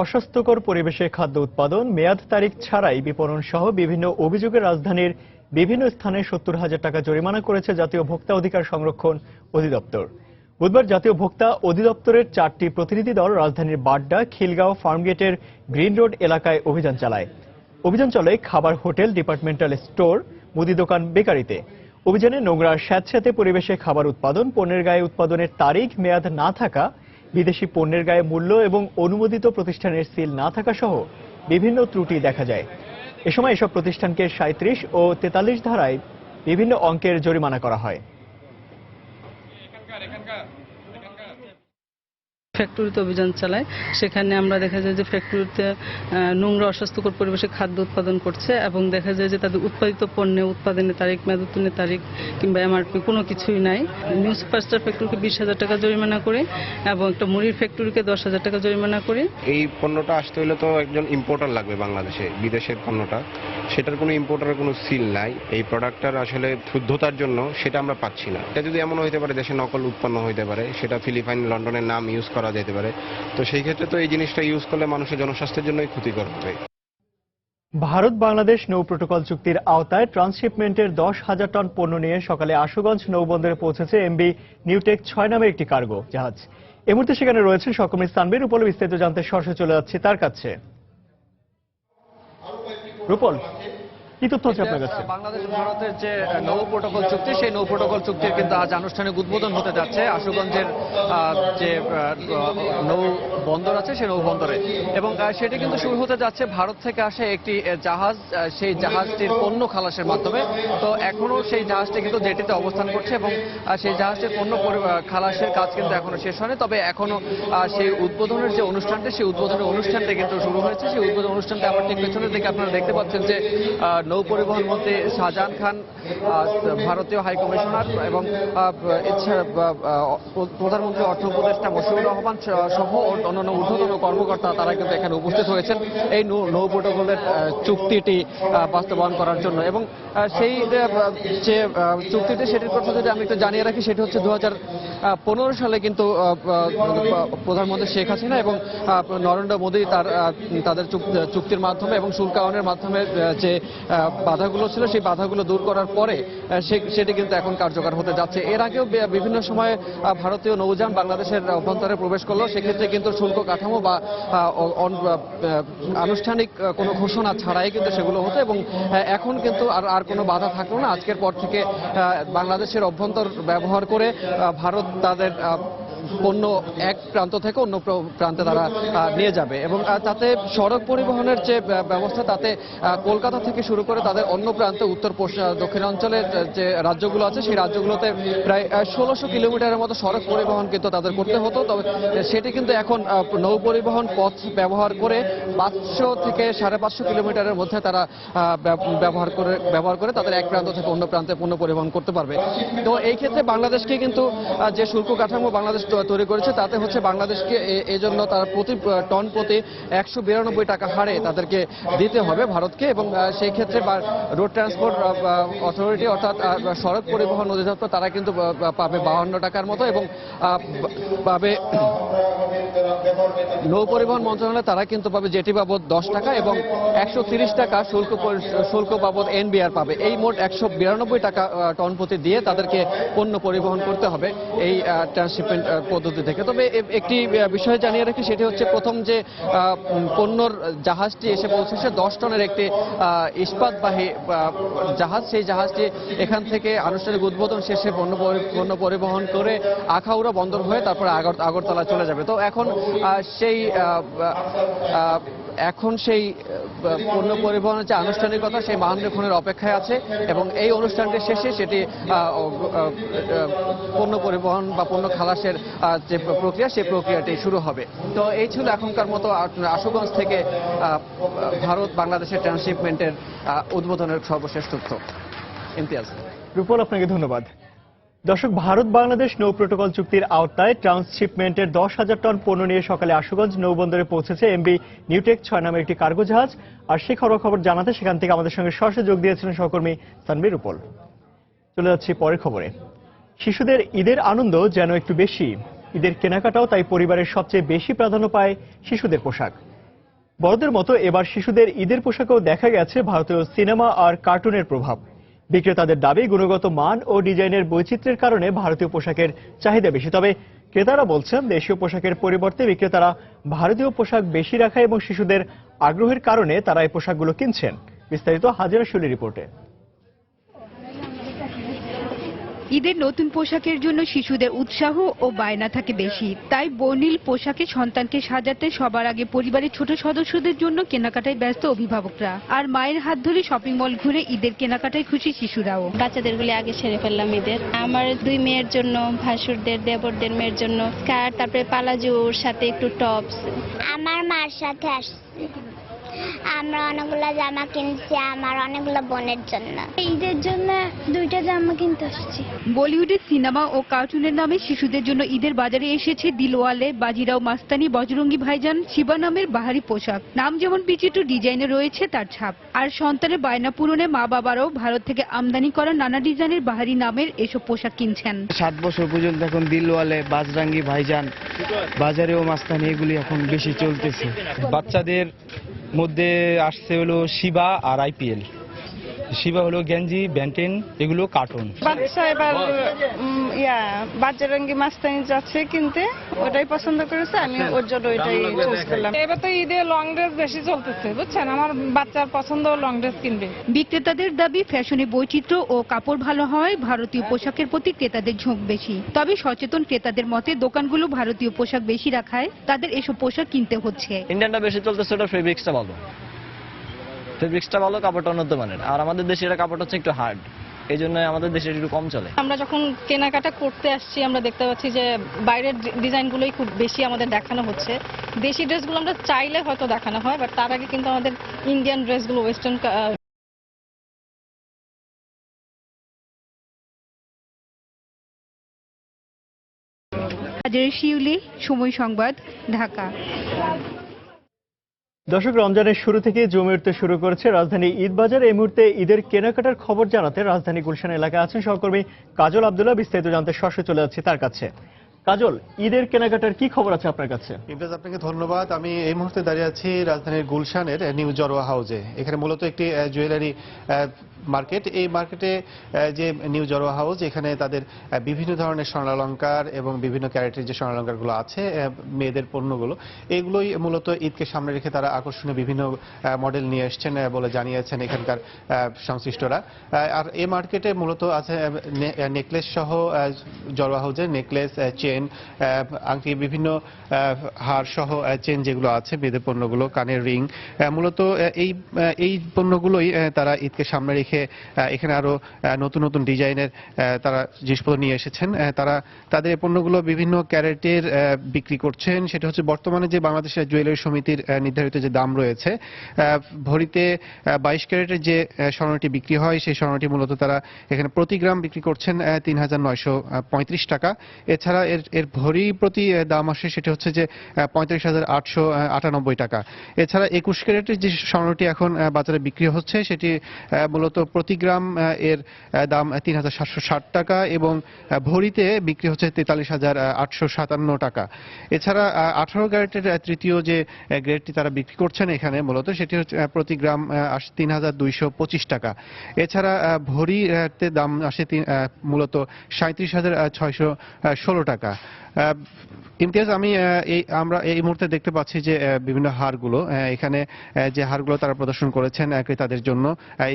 অস্বাস্থ্যকর পরিবেশে খাদ্য উৎপাদন, মেয়াদ তারিখ ছাড়াই বিপণন সহ বিভিন্ন অভিযোগে রাজধানীর বিভিন্ন স্থানে 70,000 টাকা জরিমানা করেছে জাতীয় ভোক্তা অধিকার সংরক্ষণ অধিদপ্তর। বুধবার জাতীয় ভোক্তা অধিদপ্তরের 4টি প্রতিনিধি দল রাজধানীর বাড্ডা, খিলগাঁও, ফার্মগেটের গ্রিন রোড এলাকায় অভিযান চালায়। অভিযান চলে খাবার, হোটেল, ডিপার্টমেন্টাল স্টোর, মুদি দোকান, বেকারিতে। অভিযানে নোংরা স্যাঁতস্যাঁতে পরিবেশে খাবার উৎপাদন, পণ্যের গায়ে উৎপাদনের তারিখ, মেয়াদ না থাকা, বিদেশি পণ্যের গায়ে মূল্য এবং অনুমোদিত প্রতিষ্ঠানের সিল না থাকা সহ বিভিন্ন ত্রুটি দেখা যায়। এ সময় এসব প্রতিষ্ঠানকে 37 ও 43 ধারায় বিভিন্ন অঙ্কের জরিমানা করা হয়। ফ্যাক্টরিতে অভিযান চালায়, সেখানে আমরা দেখা যায় যে ফ্যাক্টরিতে নোংরা অস্বাস্থ্যকর পরিবেশে খাদ্য উৎপাদন করছে এবং দেখা যায় যে তাদের উৎপাদিত পণ্যে উৎপাদনের তারিখ, মেয়াদ উত্তীর্ণের তারিখ কিংবা এমআরপি কোনো কিছুই নাই। নিউ সুপারস্টার ফ্যাক্টরিকে 20,000 টাকা জরিমানা করে এবং একটা মুড়ির ফ্যাক্টরিকে 10,000 টাকা জরিমানা করে। এই পণ্যটা আসতে হলে তো একজন ইম্পোর্টার লাগবে বাংলাদেশে, বিদেশের পণ্যটা, সেটার কোনো ইম্পোর্টারের কোনো সিল নাই। এই প্রোডাক্টটার আসলে শুদ্ধতার জন্য সেটা আমরা পাচ্ছি না। এটা যদি এমন হইতে পারে দেশে নকল উৎপন্ন হইতে পারে, সেটা ফিলিপাইন, লন্ডনের নাম ইউজ করা যেতে পারে, তো সেই ক্ষেত্রে তো এই জিনিসটা ইউজ করলে মানুষের জনস্বাস্থ্যের জন্যই ক্ষতিকর হবে। ভারত বাংলাদেশ নৌ প্রোটোকল চুক্তির আওতায় ট্রান্সশিপমেন্টের 10,000 টন পণ্য নিয়ে সকালে আশুগঞ্জ নৌবন্দরে পৌঁছেছে এমবি নিউটেক 6 নামের একটি কার্গো জাহাজ। এই মুহূর্তে সেখানে রয়েছেন সহকর্মী সানবির রূপল। বিস্তারিত জানতে সরাসরি চলে যাচ্ছে তার কাছে। রূপল, কি তথ্য আছে আপনার কাছে? বাংলাদেশ ভারতের যে নৌ প্রোটোকল চুক্তি, সেই নৌ প্রোটোকল চুক্তির কিন্তু আজ আনুষ্ঠানিক উদ্বোধন হতে যাচ্ছে আশুগঞ্জের যে নৌ বন্দর আছে সেই নৌ বন্দরে, এবং সেটি কিন্তু শুরু হতে যাচ্ছে ভারত থেকে আসে একটি জাহাজ, সেই জাহাজটির পণ্য খালাসের মাধ্যমে। তো এখনো সেই জাহাজটি কিন্তু জেটিতে অবস্থান করছে এবং সেই জাহাজটির পণ্য খালাসের কাজ কিন্তু এখনো শেষ হয়নি। তবে এখনো সেই উদ্বোধনের যে অনুষ্ঠানটি, সেই উদ্বোধনের অনুষ্ঠানটি কিন্তু শুরু হয়েছে। সেই উদ্বোধন অনুষ্ঠানটা আমার ঠিক পেছনের দিকে আপনারা দেখতে পাচ্ছেন যে নৌ পরিবহন মন্ত্রী শাহজাহান খান, ভারতীয় হাই কমিশনার এবং প্রধানমন্ত্রী অর্থ উপদেষ্টা মশিউর রহমান সহ অন্যান্য ঊর্ধ্বতন কর্মকর্তা তারা কিন্তু এখানে উপস্থিত হয়েছেন এই নৌ প্রোটোকলের চুক্তিটি বাস্তবায়ন করার জন্য। এবং সেই যে চুক্তিটি, সেটির কথা যদি আমি একটু জানিয়ে রাখি, সেটি হচ্ছে 2015 সালে কিন্তু প্রধানমন্ত্রী শেখ হাসিনা এবং নরেন্দ্র মোদী তাদের চুক্তির মাধ্যমে এবং শুল্কায়নের মাধ্যমে যে বাধাগুলো ছিল, সেই বাধাগুলো দূর করার পরে সেটি কিন্তু এখন কার্যকর হতে যাচ্ছে। এর আগেও বিভিন্ন সময়ে ভারতীয় নৌযান বাংলাদেশের অভ্যন্তরে প্রবেশ করলো, সেক্ষেত্রে কিন্তু শুল্ক কাঠামো বা আনুষ্ঠানিক কোনো ঘোষণা ছাড়াই কিন্তু সেগুলো হতো, এবং এখন কিন্তু আর কোনো বাধা থাকলো না। আজকের পর থেকে বাংলাদেশের অভ্যন্তর ব্যবহার করে ভারত তাদের পণ্য এক প্রান্ত থেকে অন্য প্রান্তে তারা নিয়ে যাবে, এবং তাতে সড়ক পরিবহনের যে ব্যবস্থা, তাতে কলকাতা থেকে শুরু করে তাদের অন্য প্রান্তে উত্তর দক্ষিণাঞ্চলের যে রাজ্যগুলো আছে, সেই রাজ্যগুলোতে প্রায় 1600 কিলোমিটারের মতো সড়ক পরিবহন কিন্তু তাদের করতে হতো। তবে সেটি কিন্তু এখন নৌ পরিবহন পথ ব্যবহার করে 500 থেকে 550 কিলোমিটারের মধ্যে তারা ব্যবহার করে তাদের এক প্রান্ত থেকে অন্য প্রান্তে পণ্য পরিবহন করতে পারবে। তো এই ক্ষেত্রে বাংলাদেশকে কিন্তু যে শুল্ক কাঠামো বাংলাদেশ তৈরি করেছে, তাতে হচ্ছে বাংলাদেশকে এজন্য তার প্রতি টন প্রতি 192 টাকা হারে তাদেরকে দিতে হবে ভারতকে, এবং সেই ক্ষেত্রে রোড ট্রান্সপোর্ট অথরিটি অর্থাৎ সড়ক পরিবহন অধিদপ্তর তারা কিন্তু পাবে 52 টাকার মতো, এবং পাবে নৌ পরিবহন মন্ত্রণালয় তারা কিন্তু পাবে জেটি বাবদ 10 টাকা এবং 130 টাকা শুল্ক বাবদ এনবিআর পাবে। এই মোট 192 টাকা টন প্রতি দিয়ে তাদেরকে পণ্য পরিবহন করতে হবে এই ট্রান্সশিপমেন্ট পদ্ধতি থেকে। তবে একটি বিষয় জানিয়ে রাখি, সেটি হচ্ছে প্রথম যে পণ্যর জাহাজটি এসে পৌঁছেছে 10 টনের একটি ইস্পাতবাহী জাহাজ, সেই জাহাজটি এখান থেকে আনুষ্ঠানিক উদ্বোধন শেষে পণ্য পরিবহন করে আখাউড়া বন্দর হয়ে তারপরে আগরতলা চলে যাবে। তো এখন সেই পণ্য পরিবহনের যে আনুষ্ঠানিকতা, সেই মানরেখনের অপেক্ষায় আছে, এবং এই অনুষ্ঠানটি শেষে সেটি পণ্য পরিবহন বা পণ্য খালাসের যে প্রক্রিয়া, সেই প্রক্রিয়াটি শুরু হবে। তো এই ছিল এখনকার মতো আশুগঞ্জ থেকে ভারত বাংলাদেশের ট্রান্সশিপমেন্টের উদ্বোধনের সর্বশেষ তথ্য। ইমতিয়াজ। রূপল, আপনাকে ধন্যবাদ। দর্শক, ভারত বাংলাদেশ নৌ প্রোটোকল চুক্তির আওতায় ট্রান্সশিপমেন্টের 10,000 টন পণ্য নিয়ে সকালে আশুগঞ্জ নৌবন্দরে পৌঁছেছে এমবি নিউটেক 6 নামের একটি কার্গো জাহাজ। আর সেই খবর জানাতে সেখান থেকে আমাদের সঙ্গে সরাসরি যোগ দিয়েছিলেন সহকর্মী তানভীর রূপল। চলে যাচ্ছি পরের খবরে। শিশুদের ঈদের আনন্দ যেন একটু বেশি, ঈদের কেনাকাটাও তাই পরিবারের সবচেয়ে বেশি প্রাধান্য পায় শিশুদের পোশাক। বড়দের মতো এবার শিশুদের ঈদের পোশাকেও দেখা গেছে ভারতীয় সিনেমা আর কার্টুনের প্রভাব। বিক্রেতাদের দাবি, গুণগত মান ও ডিজাইনের বৈচিত্র্যের কারণে ভারতীয় পোশাকের চাহিদা বেশি। তবে ক্রেতারা বলছেন, দেশীয় পোশাকের পরিবর্তে বিক্রেতারা ভারতীয় পোশাক বেশি রাখা এবং শিশুদের আগ্রহের কারণে তারা এই পোশাকগুলো কিনছেন। বিস্তারিত হাজিরা শুলি রিপোর্টে। ঈদের নতুন পোশাকের জন্য শিশুদের উৎসাহ ও বায়না থাকে বেশি, তাই বর্ণিল পোশাকে সন্তানকে সাজাতে সবার আগে পরিবারের ছোট সদস্যদের জন্য কেনাকাটায় ব্যস্ত অভিভাবকরা। আর মায়ের হাত ধরে শপিং মল ঘুরে ঈদের কেনাকাটায় খুশি শিশুরাও। বাচ্চাদের গুলি আগে সেরে ফেললাম ঈদের। আমার 2 মেয়ের জন্য, ভাসুরদের, দেবরদের মেয়ের জন্য স্কার্ট, তারপরে পালাজোর সাথে একটু টপস। আমার মার সাথে আসছি, আমরা অনেকগুলো জামা কিনছি আমার অনেকগুলো বোনের জন্য। ঈদের জন্য 2টা জামা কিনতে আসছি। বলিউডের সিনেমা ও কার্টুনের নামে শিশুদের জন্য ঈদের বাজারে এসেছে দিলওয়ালে, বাজিরাও মাস্তানি, বজরঙ্গি ভাইজান, শিবা নামের বাহারি পোশাক। নাম যেমন বিচিত্র, ডিজাইনে রয়েছে তার ছাপ। আর সন্তানের বায়না পূরণে মা বাবারাও ভারত থেকে আমদানি করা নানা ডিজাইনের বাহারি নামের এসব পোশাক কিনছেন। 7 বছর পর্যন্ত এখন দিলওয়ালে, বাজরাঙ্গি ভাইজান, বাজারেও মাস্তানি এগুলি এখন বেশি চলতেছে। বাচ্চাদের মধ্যে আসছে হলো শিবা আর আইপিএল, শিবা হলো গেঞ্জি, ব্যান্টেন, এগুলো কার্টুন। বাচ্চা এবার বাজরঙ্গি মাস্তানি যাচ্ছে কিনতে, ওটাই পছন্দ করেছে, আমি ওর জন্য ওইটাই চুজ করলাম। এবার তো ঈদে লং ড্রেস বেশি চলতেছে, বুঝছেন, আমার বাচ্চার পছন্দ লং ড্রেস কিনবে। বিক্রেতাদের দাবি ফ্যাশনে বৈচিত্র্য ও কাপড় ভালো হয় ভারতীয় পোশাকের প্রতি ক্রেতাদের ঝোঁক বেশি। তবে সচেতন ক্রেতাদের মতে দোকানগুলো ভারতীয় পোশাক বেশি রাখায় তাদের এসব পোশাক কিনতে হচ্ছে। ইন্ডিয়ানটা বেশি চলতেছে, ওটা ফেব্রিক্সটা ভালো, ফেব্রিক্সটা ভালো, কাপড়টা উন্নত মানের। আর আমাদের দেশের কাপড় হচ্ছে একটু হার্ড, এই জন্য আমাদের দেশে একটু কম চলে। আমরা যখন কেনাকাটা করতে আসছি আমরা দেখতে পাচ্ছি যে বাইরের ডিজাইনগুলোই খুব বেশি আমাদের দেখানো হচ্ছে। দেশি ড্রেসগুলো আমরা চাইলে হয়তো দেখানো হয়, বাট তার আগে কিন্তু আমাদের ইন্ডিয়ান ড্রেসগুলো ওয়েস্টার্ন। শিউলি, সময় সংবাদ, ঢাকা। দর্শক, রমজানের শুরু থেকে জমে উঠতে শুরু করেছে রাজধানী ঈদ বাজার। এই মুহূর্তে ঈদের কেনাকাটার খবর জানাতে রাজধানী গুলশান এলাকায় আছেন সহকর্মী কাজল আব্দুল্লাহ। বিস্তারিত জানতে সরাসরি চলে যাচ্ছি তার কাছে। কাজল, ঈদের কেনাকাটার কি খবর আছে আপনার কাছে? ইমতিয়াজ, আপনাকে ধন্যবাদ। আমি এই মুহূর্তে দাঁড়িয়ে আছি রাজধানীর গুলশানের নিউ জরোয়া হাউসে। এখানে মূলত একটি জুয়েলারি মার্কেট। এই মার্কেটে যে নিউ জরোয়া হাউস, এখানে তাদের বিভিন্ন ধরনের স্বর্ণালংকার এবং বিভিন্ন ক্যারেটের যে স্বর্ণালংকারগুলো আছে, মেয়েদের পণ্যগুলো, এগুলোই মূলত ঈদকে সামনে রেখে তারা আকর্ষণীয় বিভিন্ন মডেল নিয়ে এসছেন বলে জানিয়েছেন এখানকার সংশ্লিষ্টরা। আর এই মার্কেটে মূলত আছে নেকলেস সহ জরোয়া হাউসের নেকলেস, চেন, আংটি, বিভিন্ন হার সহ চেন যেগুলো আছে, মেয়েদের পণ্যগুলো, কানের রিং, মূলত এই পণ্যগুলোই তারা ঈদকে সামনে রেখে এখানে আরো নতুন নতুন ডিজাইনের তারা জিনিসপত্র নিয়ে এসেছেন। তারা তাদের এই পণ্যগুলো বিভিন্ন ক্যারেটের বিক্রি করছেন। সেটা হচ্ছে বর্তমানে যে বাংলাদেশের জুয়েলারি সমিতির নির্ধারিত যে দাম রয়েছে, ভরিতে 22 ক্যারেটের যে স্বর্ণটি বিক্রি হয়, সেই স্বর্ণটি মূলত তারা এখানে প্রতি গ্রাম বিক্রি করছেন ৩,৯35 টাকা। এছাড়া এর ভরি প্রতি দাম আসে সেটা হচ্ছে যে 35,898 টাকা। এছাড়া 21 ক্যারেটের যে স্বর্ণটি এখন বাজারে বিক্রি হচ্ছে, সেটি মূলত প্রতি গ্রাম এর দাম 3,760 টাকা এবং ভরিতে বিক্রি হচ্ছে 43,857 টাকা। এছাড়া 18 ক্যারেটের তৃতীয় যে গ্রেডটি তারা বিক্রি করছেন এখানে মূলত, সেটি হচ্ছে প্রতি গ্রাম 3,225 টাকা। এছাড়া ভরিতে দাম আসে মূলত 37,616 টাকা। ইমতিয়াজ, আমরা এই মুহূর্তে দেখতে পাচ্ছি যে বিভিন্ন হারগুলো, এখানে যে হারগুলো তারা প্রদর্শন করেছেন ক্রেতাদের জন্য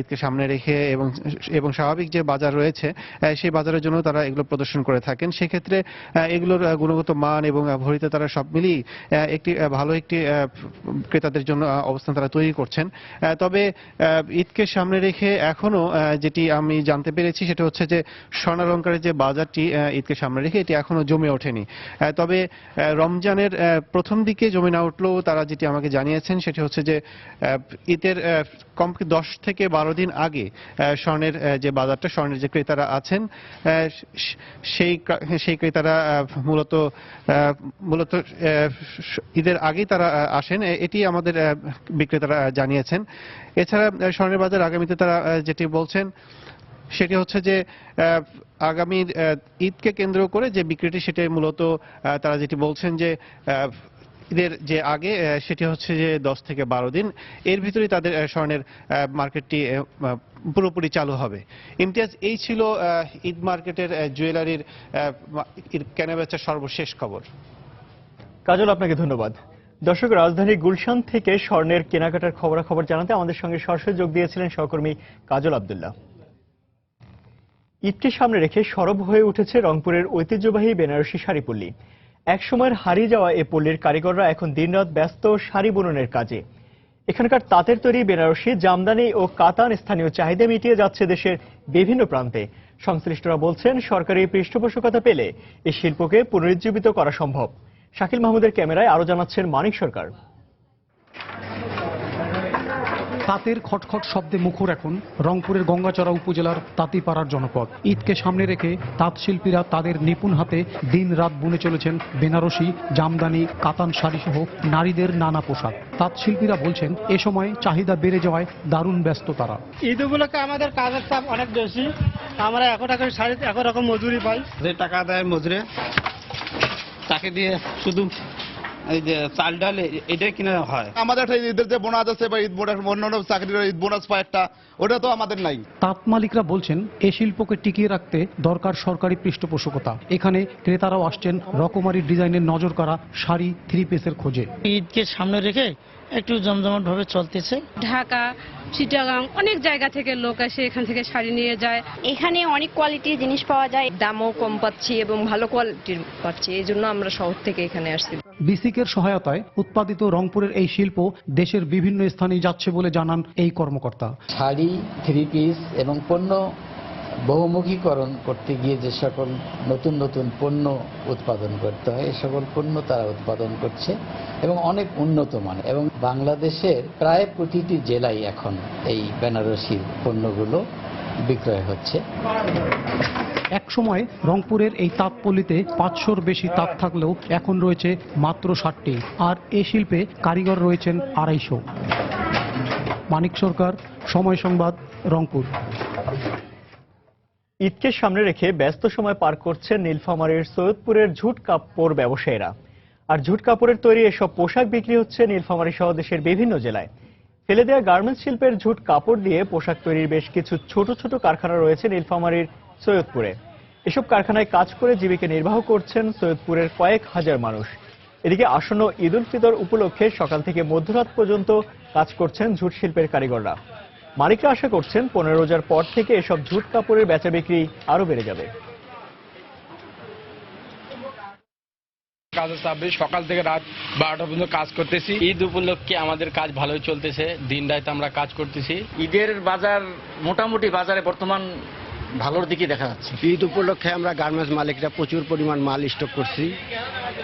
ঈদকে সামনে রেখে এবং স্বাভাবিক যে বাজার রয়েছে সেই বাজারের জন্য তারা এগুলো প্রদর্শন করে থাকেন। সেক্ষেত্রে এগুলোর গুণগত মান এবং ভরিতে তারা সব মিলিয়ে ভালো একটি ক্রেতাদের জন্য অবস্থান তারা তৈরি করছেন। তবে ঈদকে সামনে রেখে এখনো যেটি আমি জানতে পেরেছি সেটা হচ্ছে যে স্বর্ণালংকারের যে বাজারটি ঈদকে সামনে রেখে এটি এখনো জমে ওঠেনি। তবে রমজানের প্রথম দিকে জমে না উঠলেও তারা যেটি আমাকে জানিয়েছেন সেটি হচ্ছে যে ঈদের কমপক্ষে 10 থেকে 12 দিন আগে স্বর্ণের যে বাজারটা, স্বর্ণের যে ক্রেতারা আছেন সেই ক্রেতারা মূলত ঈদের আগেই তারা আসেন, এটি আমাদের বিক্রেতারা জানিয়েছেন। এছাড়া স্বর্ণের বাজার আগামীতে তারা যেটি বলছেন সেটি হচ্ছে যে আগামী ঈদকে কেন্দ্র করে যে বিক্রিটি, সেটাই মূলত তারা যেটি বলছেন যে ঈদের যে আগে সেটি হচ্ছে যে 10 থেকে 12 দিন, এর ভিতরেই তাদের স্বর্ণের মার্কেটটি পুরোপুরি চালু হবে। ইমতিয়াজ, এই ছিল ঈদ মার্কেটের জুয়েলারির কেনাবেচার সর্বশেষ খবর। কাজল, আপনাকে ধন্যবাদ। দর্শক, রাজধানী গুলশান থেকে স্বর্ণের কেনাকাটার খবরাখবর জানাতে আমাদের সঙ্গে সরাসরি যোগ দিয়েছিলেন সহকর্মী কাজল আব্দুল্লাহ। ঈদকে সামনে রেখে সরব হয়ে উঠেছে রংপুরের ঐতিহ্যবাহী বেনারসি শাড়িপল্লী। একসময়ের হারিয়ে যাওয়া এ পল্লীর কারিগররা এখন দিনরাত ব্যস্ত শাড়ি বুননের কাজে। এখানকার তাঁতের তৈরি বেনারসি, জামদানি ও কাতান স্থানীয় চাহিদা মিটিয়ে যাচ্ছে দেশের বিভিন্ন প্রান্তে। সংশ্লিষ্টরা বলছেন, সরকারি পৃষ্ঠপোষকতা পেলে এই শিল্পকে পুনরুজ্জীবিত করা সম্ভব। শাকিল মাহমুদের ক্যামেরায় আরো জানাচ্ছেন মানিক সরকার। তাঁতের খটখট শব্দে মুখর এখন রংপুরের গঙ্গাচড়া উপজেলার তাঁতিপাড়ার জনপদ। ঈদকে সামনে রেখে তাঁত শিল্পীরা তাদের নিপুণ হাতে দিন রাত বুনে চলেছেন বেনারসি, জামদানি, কাতান শাড়ি সহ নারীদের নানা পোশাক। তাঁত শিল্পীরা বলছেন, এ সময় চাহিদা বেড়ে যাওয়ায় দারুণ ব্যস্ত তারা। ঈদ উপলক্ষে আমাদের কাজের চাপ অনেক বেশি। আমরা 1 টাকা শাড়ি 1 রকম মজুরি পাই। যে টাকা দেয় মজুরে, তাকে দিয়ে শুধু এই যে চাল ডাল এটাই কিনা হয়। আমাদের একটা ঈদের যে বোনাস আছে বা ঈদ বোনাস, অন্যান্য চাকরির ঈদ বোনাস পায় একটা, ওটা তো আমাদের নাই। তাঁত মালিকরা বলছেন এই শিল্পকে টিকিয়ে রাখতে দরকার সরকারি পৃষ্ঠপোষকতা। এখানে ক্রেতারাও আসছেন রকমারি ডিজাইনের নজর কাড়া শাড়ি, 3 পিসের খোঁজে। ঈদকে সামনে রেখে একটু জমজমাট ভাবে চলতেছে। ঢাকা, চিটাগাং অনেক জায়গা থেকে লোক আসে এখান থেকে শাড়ি নিয়ে যায়। এখানে অনেক কোয়ালিটির জিনিস পাওয়া যায়, দামও কম পাচ্ছি এবং ভালো কোয়ালিটির পাচ্ছি, এই জন্য আমরা শহর থেকে এখানে আসছি। বিসিকের সহায়তায় উৎপাদিত রংপুরের এই শিল্প দেশের বিভিন্ন স্থানে যাচ্ছে বলে জানান এই কর্মকর্তা। শাড়ি, 3 পিস এবং পণ্য বহুমুখীকরণ করতে গিয়ে যে সকল নতুন নতুন পণ্য উৎপাদন করতে হয়, এ সকল পণ্য তারা উৎপাদন করছে এবং অনেক উন্নত মানের, এবং বাংলাদেশের প্রায় প্রতিটি জেলায় এখন এই বেনারসির পণ্যগুলো বিক্রয় হচ্ছে। এক সময় রংপুরের এই তাঁতপল্লীতে 500-র বেশি তাঁত থাকলেও এখন রয়েছে মাত্র 60টি, আর এই শিল্পে কারিগর রয়েছেন 250। মানিক সরকার, সময় সংবাদ, রংপুর। ঈদকে সামনে রেখে ব্যস্ত সময় পার করছেন নীলফামারীর সৈয়দপুরের ঝুট কাপড় ব্যবসায়ীরা। আর ঝুট কাপড়ের তৈরি এসব পোশাক বিক্রি হচ্ছে নীলফামারী সহ দেশের বিভিন্ন জেলায়। ফেলে দেওয়া গার্মেন্টস শিল্পের ঝুট কাপড় দিয়ে পোশাক তৈরির বেশ কিছু ছোট ছোট কারখানা রয়েছে নীলফামারীর সৈয়দপুরে। এসব কারখানায় কাজ করে জীবিকা নির্বাহ করছেন সৈয়দপুরের কয়েক হাজার মানুষ। এদিকে আসন্ন ঈদ উল ফিতর উপলক্ষে সকাল থেকে মধ্যরাত পর্যন্ত কাজ করছেন ঝুট শিল্পের কারিগররা। মালিকরা আশা করছেন 15 রোজার পর থেকে এসব ঝুট কাপড়ের বেচা বিক্রি আরো বেড়ে যাবে। কাজের চাপ বেশি, সকাল থেকে রাত 12টা পর্যন্ত কাজ করতেছি। ঈদ উপলক্ষে আমাদের কাজ ভালোই চলতেছে, দিন রাত আমরা কাজ করতেছি। ঈদের বাজার মোটামুটি বাজারে বর্তমান ভালোর দিকে দেখা যাচ্ছে। ঈদ উপলক্ষে আমরা গার্মেন্টস মালিকরা প্রচুর পরিমাণ মাল স্টক করছি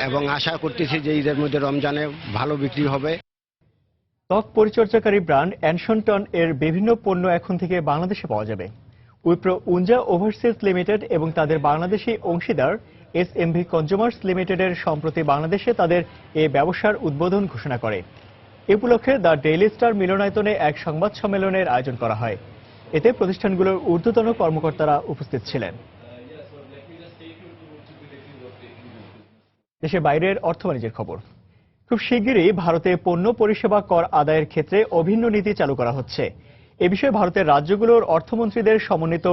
এবং আশা করতেছি যে ঈদের মধ্যে রমজানে ভালো বিক্রি হবে। ত্বক পরিচর্যাকারী ব্র্যান্ড অ্যানশনটন এর বিভিন্ন পণ্য এখন থেকে বাংলাদেশে পাওয়া যাবে। উইপ্রো উঞ্জা ওভারসিজ লিমিটেড এবং তাদের বাংলাদেশি অংশীদার SMV কনজিউমার্স লিমিটেডের সম্প্রতি বাংলাদেশে তাদের এই ব্যবসার উদ্বোধন ঘোষণা করে। এ উপলক্ষে দ্য ডেইলি স্টার মিলনায়তনে এক সংবাদ সম্মেলনের আয়োজন করা হয়। এতে প্রতিষ্ঠানগুলোর ঊর্ধ্বতন কর্মকর্তারা উপস্থিত ছিলেন। দেশের বাইরের অর্থ বাণিজ্যের খবর। খুব শিগগিরই ভারতে পণ্য পরিষেবা কর আদায়ের ক্ষেত্রে অভিন্ন নীতি চালু করা হচ্ছে। এ বিষয়ে ভারতের রাজ্যগুলোর অর্থমন্ত্রীদের সমন্বিত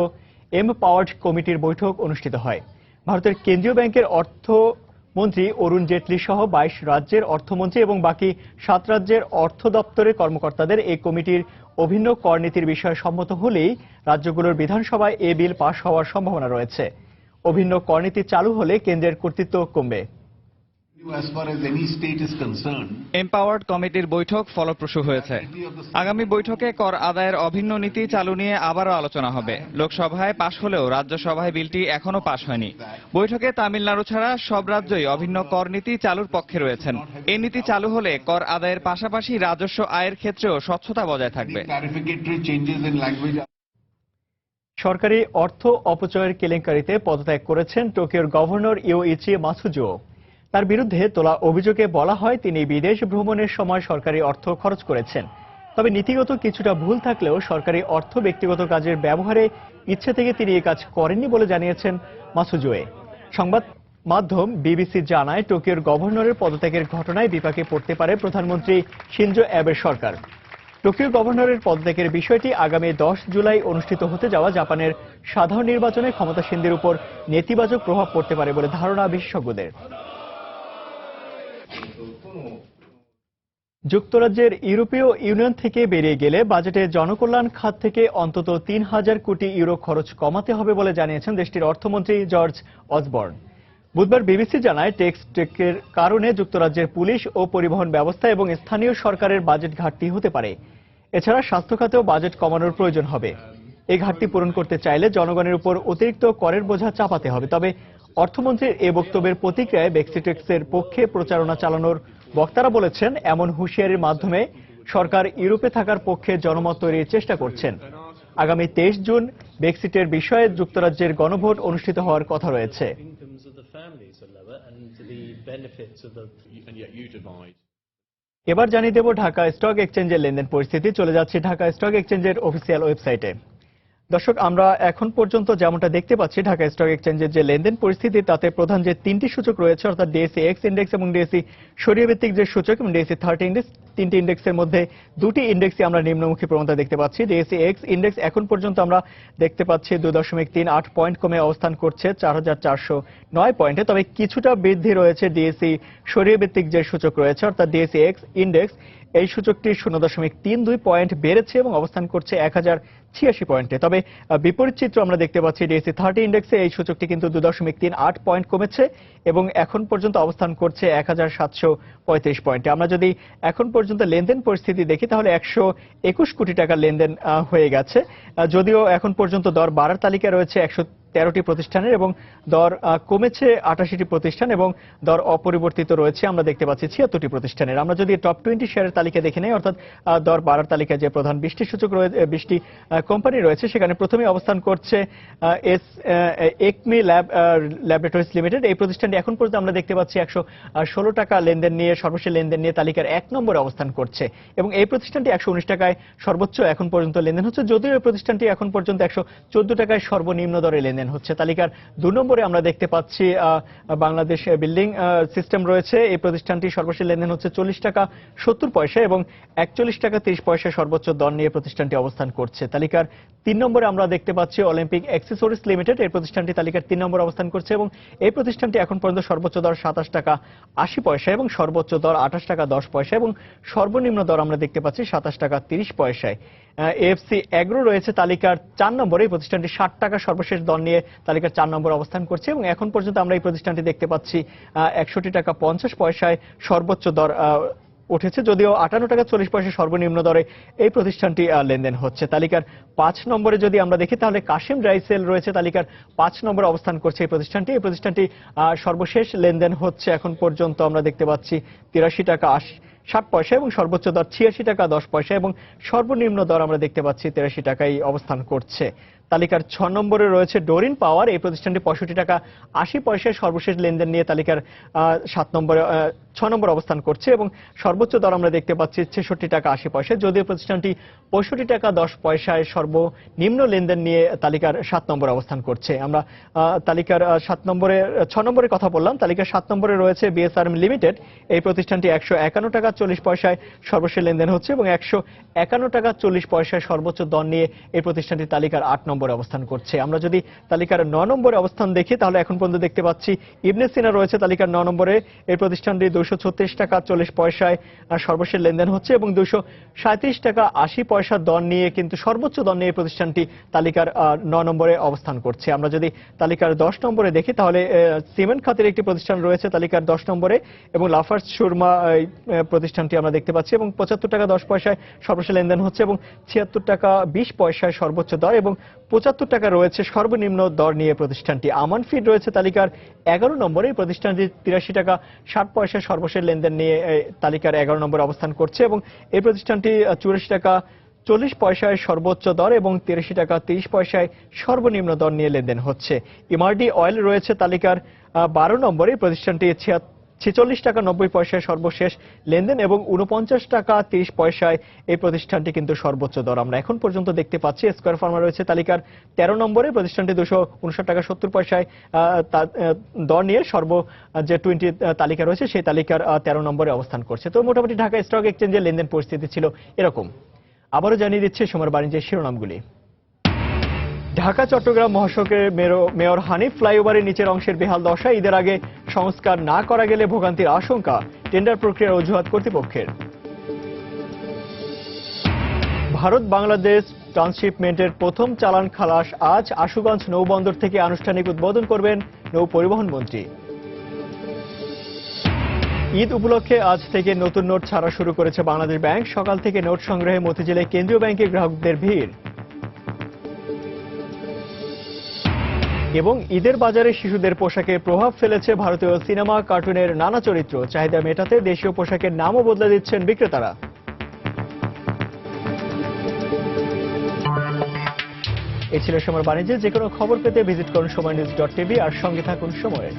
এমপাওয়ার্ড কমিটির বৈঠক অনুষ্ঠিত হয়। ভারতের কেন্দ্রীয় ব্যাংকের অর্থমন্ত্রী অরুণ জেটলি সহ 22 রাজ্যের অর্থমন্ত্রী এবং বাকি 7 রাজ্যের অর্থ দপ্তরের কর্মকর্তাদের এই কমিটির অভিন্ন কর নীতির বিষয়ে সম্মত হলেই রাজ্যগুলোর বিধানসভায় এ বিল পাশ হওয়ার সম্ভাবনা রয়েছে। অভিন্ন কর নীতি চালু হলে কেন্দ্রের কর্তৃত্ব কমবে। এমপাওয়ার্ড কমিটির বৈঠক ফলপ্রসূ হয়েছে। আগামী বৈঠকে কর আদায়ের অভিন্ন নীতি চালু নিয়ে আবারও আলোচনা হবে। লোকসভায় পাশ হলেও রাজ্যসভায় বিলটি এখনো পাশ হয়নি। বৈঠকে তামিলনাড়ু ছাড়া সব রাজ্যই অভিন্ন কর নীতি চালুর পক্ষে রয়েছেন। এই নীতি চালু হলে কর আদায়ের পাশাপাশি রাজস্ব আয়ের ক্ষেত্রেও স্বচ্ছতা বজায় থাকবে। সরকারি অর্থ অপচয়ের কেলেঙ্কারিতে পদত্যাগ করেছেন টোকিওর গভর্নর ইয়োইচি মাৎসুজো। তার বিরুদ্ধে তোলা অভিযোগে বলা হয় তিনি বিদেশ ভ্রমণের সময় সরকারি অর্থ খরচ করেছেন। তবে নীতিগত কিছুটা ভুল থাকলেও সরকারি অর্থ ব্যক্তিগত কাজের ব্যবহারে ইচ্ছে থেকে তিনি এই কাজ করেননি বলে জানিয়েছেন মাৎসুজোয়ে। সংবাদ মাধ্যম বিবিসি জানায় টোকিওর গভর্নরের পদত্যাগের ঘটনায় বিপাকে পড়তে পারে প্রধানমন্ত্রী শিনজো অ্যাবের সরকার। টোকিও গভর্নরের পদত্যাগের বিষয়টি আগামী 10 জুলাই অনুষ্ঠিত হতে যাওয়া জাপানের সাধারণ নির্বাচনে ক্ষমতাসীনদের উপর নেতিবাচক প্রভাব পড়তে পারে বলে ধারণা বিশেষজ্ঞদের। যুক্তরাজ্যের ইউরোপীয় ইউনিয়ন থেকে বেরিয়ে গেলে বাজেটে জনকল্যাণ খাত থেকে অন্তত 3000 কোটি ইউরো খরচ কমাতে হবে বলে জানিয়েছেন দেশটির অর্থমন্ত্রী জর্জ অসবর্ন। বুধবার বিবিসি জানায় টেক্সটের কারণে যুক্তরাজ্যের পুলিশ ও পরিবহন ব্যবস্থা এবং স্থানীয় সরকারের বাজেট ঘাটতি হতে পারে। এছাড়া স্বাস্থ্য খাতেও বাজেট কমানোর প্রয়োজন হবে। এই ঘাটতি পূরণ করতে চাইলে জনগণের উপর অতিরিক্ত করের বোঝা চাপাতে হবে। তবে অর্থমন্ত্রীর এ বক্তব্যের প্রতিক্রিয়ায় ব্রেক্সিটের পক্ষে প্রচারণা চালানোর বক্তারা বলেছেন এমন হুঁশিয়ারির মাধ্যমে সরকার ইউরোপে থাকার পক্ষে জনমত তৈরির চেষ্টা করছেন। আগামী 23 জুন ব্রেক্সিটের বিষয়ে যুক্তরাজ্যের গণভোট অনুষ্ঠিত হওয়ার কথা রয়েছে। এবার জানিয়ে দেব ঢাকা স্টক এক্সচেঞ্জের লেনদেন পরিস্থিতি। চলে যাচ্ছে ঢাকা স্টক এক্সচেঞ্জের অফিসিয়াল ওয়েবসাইটে। দর্শক, আমরা এখন পর্যন্ত যেমনটা দেখতে পাচ্ছি ঢাকা স্টক এক্সচেঞ্জের যে লেনদেন পরিস্থিতি, তাতে প্রধান যে তিনটি সূচক রয়েছে অর্থাৎ ডিএসসি এক্স ইন্ডেক্স এবং ডিএসসি সরিয়ে ভিত্তিক যে সূচক এবং ডিএসসি 30 ইন্ডেক্স, তিনটি ইন্ডেক্সের মধ্যে দুটি ইন্ডেক্সই আমরা নিম্নমুখী প্রবণতা দেখতে পাচ্ছি। ডিএসসি এক্স ইন্ডেক্স এখন পর্যন্ত আমরা দেখতে পাচ্ছি 2.38 পয়েন্ট কমে অবস্থান করছে 4409 পয়েন্টে। তবে কিছুটা বৃদ্ধি রয়েছে ডিএসসি সরিয়ে ভিত্তিক যে সূচক রয়েছে অর্থাৎ ডিএসসি এক্স ইন্ডেক্স, এই সূচকটি 0.32 পয়েন্ট বেড়েছে এবং অবস্থান করছে 1086 পয়েন্টে। তবে বিপরীত চিত্র আমরা দেখতে পাচ্ছি ডিএসসি 30 ইন্ডেক্সে এই সূচকটি কিন্তু 2.38 পয়েন্ট কমেছে এবং এখন পর্যন্ত অবস্থান করছে 1735 পয়েন্টে। আমরা যদি এখন পর্যন্ত লেনদেন পরিস্থিতি দেখি তাহলে 121 কোটি টাকার লেনদেন হয়ে গেছে। যদিও এখন পর্যন্ত দর বাড়ার তালিকায় রয়েছে 113টি প্রতিষ্ঠানের এবং দর কমেছে 88টি প্রতিষ্ঠান এবং দর অপরিবর্তিত রয়েছে আমরা দেখতে পাচ্ছি 76টি প্রতিষ্ঠানের। আমরা যদি টপ 20 শেয়ারের তালিকা দেখে নেই অর্থাৎ দর বাড়ার তালিকায় যে প্রধান 20টি সূচক রয়েছে, 20টি কোম্পানি রয়েছে, সেখানে প্রথমে অবস্থান করছে একমি ল্যাবরেটরিজ লিমিটেড। এই প্রতিষ্ঠানটি এখন পর্যন্ত আমরা দেখতে পাচ্ছি 116 টাকা লেনদেন নিয়ে সর্বশেষ লেনদেন নিয়ে তালিকার 1 নম্বরে অবস্থান করছে এবং এই প্রতিষ্ঠানটি 119 টাকায় সর্বোচ্চ এখন পর্যন্ত লেনদেন হচ্ছে, যদিও এই প্রতিষ্ঠানটি এখন পর্যন্ত 114 টাকায় সর্বনিম্ন দরে লেনদেন হচ্ছে। তালিকার 2 নম্বরে আমরা দেখতে পাচ্ছি বাংলাদেশ বিল্ডিং সিস্টেম রয়েছে। এই প্রতিষ্ঠানটি সর্বশেষ লেনদেন হচ্ছে 40 টাকা 70 পয়সা এবং 41 টাকা 30 পয়সা সর্বোচ্চ দর নিয়ে প্রতিষ্ঠানটি অবস্থান করছে। তালিকার 3 নম্বরে আমরা দেখতে পাচ্ছি অলিম্পিক অ্যাক্সেসরিজ লিমিটেড। এই প্রতিষ্ঠানটি তালিকার 3 নম্বরে অবস্থান করছে এবং এই প্রতিষ্ঠানটি এখন পর্যন্ত সর্বোচ্চ দর 27 টাকা 80 পয়সা এবং সর্বোচ্চ দর 28 টাকা 10 পয়সা এবং সর্বনিম্ন দর আমরা দেখতে পাচ্ছি 27 টাকা 30 পয়সায়। এএফসি এগ্রো রয়েছে তালিকার 4 নম্বরে। এই প্রতিষ্ঠানটি 60 টাকা সর্বশেষ দর নিয়ে তালিকার 4 নম্বরে অবস্থান করছে এবং এখন পর্যন্ত আমরা এই প্রতিষ্ঠানটি দেখতে পাচ্ছি 61 টাকা 50 পয়সায় সর্বোচ্চ দর উঠেছে, যদিও 58 টাকা 40 পয়সা সর্বনিম্ন দরে এই প্রতিষ্ঠানটি লেনদেন হচ্ছে। তালিকার 5 নম্বরে যদি আমরা দেখি তাহলে কাশিম ড্রাইসেল রয়েছে তালিকার 5 নম্বরে অবস্থান করছে এই প্রতিষ্ঠানটি। এই প্রতিষ্ঠানটি সর্বশেষ লেনদেন হচ্ছে এখন পর্যন্ত আমরা দেখতে পাচ্ছি 83 টাকা 60 পয়সা এবং সর্বোচ্চ দর 86 টাকা 10 পয়সা এবং সর্বনিম্ন দর আমরা দেখতে পাচ্ছি 83 টাকায় অবস্থান করছে। তালিকার 6 নম্বরে রয়েছে ডোরিন পাওয়ার। এই প্রতিষ্ঠানটি 65 টাকা 80 পয়সায় সর্বশেষ লেনদেন নিয়ে তালিকার 6 নম্বরে অবস্থান করছে এবং সর্বোচ্চ দর আমরা দেখতে পাচ্ছি 66 টাকা 80 পয়সা, যদিও প্রতিষ্ঠানটি 65 টাকা 10 পয়সায় সর্বনিম্ন লেনদেন নিয়ে তালিকার 7 নম্বরে অবস্থান করছে। আমরা তালিকার 6 নম্বরে কথা বললাম। তালিকার 7 নম্বরে রয়েছে বিএসআরএম লিমিটেড। এই প্রতিষ্ঠানটি 151 টাকা 40 পয়সায় সর্বশেষ লেনদেন হচ্ছে এবং 151 টাকা 40 পয়সায় সর্বোচ্চ দর নিয়ে এই প্রতিষ্ঠানটি তালিকার 8 নম্বরে অবস্থান করছে। আমরা যদি তালিকার 9 নম্বরে অবস্থান দেখি তাহলে এখন পর্যন্ত দেখতে পাচ্ছি ইবনে সিনা রয়েছে তালিকার 9 নম্বরে। এই প্রতিষ্ঠানটি 236 টাকা 40 পয়সায় সর্বশেষ লেনদেন হচ্ছে এবং 237 টাকা 80 পয়সা দর নিয়ে কিন্তু সর্বোচ্চ দর নিয়ে এই প্রতিষ্ঠানটি তালিকার 9 নম্বরে অবস্থান করছে। আমরা যদি তালিকার 10 নম্বরে দেখি তাহলে সিমেন্ট খাতের একটি প্রতিষ্ঠান রয়েছে তালিকার 10 নম্বরে এবং লাফার্স সুরমা প্রতিষ্ঠানটি আমরা দেখতে পাচ্ছি এবং 75 টাকা 10 পয়সায় সর্বশেষ লেনদেন হচ্ছে এবং 76 টাকা 20 পয়সায় সর্বোচ্চ দর এবং 75 টাকা রয়েছে সর্বনিম্ন দর নিয়ে প্রতিষ্ঠানটি। আমান ফিড রয়েছে তালিকার 11 নম্বরে। এই প্রতিষ্ঠানটি 83 টাকা 60 পয়সায় সর্বশেষ লেনদেন নিয়ে তালিকার 11 নম্বরে অবস্থান করছে এবং এই প্রতিষ্ঠানটি 84 টাকা 40 পয়সায় সর্বোচ্চ দর এবং 83 টাকা 30 পয়সায় সর্বনিম্ন দর নিয়ে লেনদেন হচ্ছে। ইমারডি অয়েল রয়েছে তালিকার 12 নম্বরে। প্রতিষ্ঠানটি 46 টাকা 90 পয়সায় সর্বশেষ লেনদেন এবং 49 টাকা 30 পয়সায় এই প্রতিষ্ঠানটি কিন্তু সর্বোচ্চ দর আমরা এখন পর্যন্ত দেখতে পাচ্ছি। স্কয়ার ফার্মা রয়েছে তালিকার 13 নম্বরে। প্রতিষ্ঠানটি 259 টাকা 70 পয়সায় দর নিয়ে যে 20 তালিকা রয়েছে সেই তালিকার 13 নম্বরে অবস্থান করছে। তো মোটামুটি ঢাকা স্টক এক্সচেঞ্জের লেনদেন পরিস্থিতি ছিল এরকম। আবারও জানিয়ে দিচ্ছে সময়ের বাণিজ্যের শিরোনামগুলি। ঢাকা চট্টগ্রাম মহাসড়কের মেয়র হানিফ ফ্লাইওভারের নিচের অংশের বেহাল দশা, ঈদের আগে সংস্কার না করা গেলে ভোগান্তির আশঙ্কা, টেন্ডার প্রক্রিয়ার অজুহাত কর্তৃপক্ষের। ভারত বাংলাদেশ ট্রান্সশিপমেন্টের প্রথম চালান খালাস আজ আশুগঞ্জ নৌবন্দর থেকে আনুষ্ঠানিক উদ্বোধন করবেন নৌ পরিবহন মন্ত্রী। ঈদ উপলক্ষে আজ থেকে নতুন নোট ছাড়া শুরু করেছে বাংলাদেশ ব্যাংক। সকাল থেকে নোট সংগ্রহে মতিঝিলে কেন্দ্রীয় ব্যাংকের গ্রাহকদের ভিড়। এবং ঈদের বাজারে শিশুদের পোশাকে প্রভাব ফেলেছে ভারতীয় সিনেমা কার্টুনের নানা চরিত্র, চাহিদা মেটাতে দেশীয় পোশাকের নামও বদলে দিচ্ছেন বিক্রেতারা। এই ছিল সময়ের বাণিজ্যে। যে কোনো খবর পেতে ভিজিট করুন সময়নিউজ.টিভি আর সঙ্গে থাকুন সময়ে।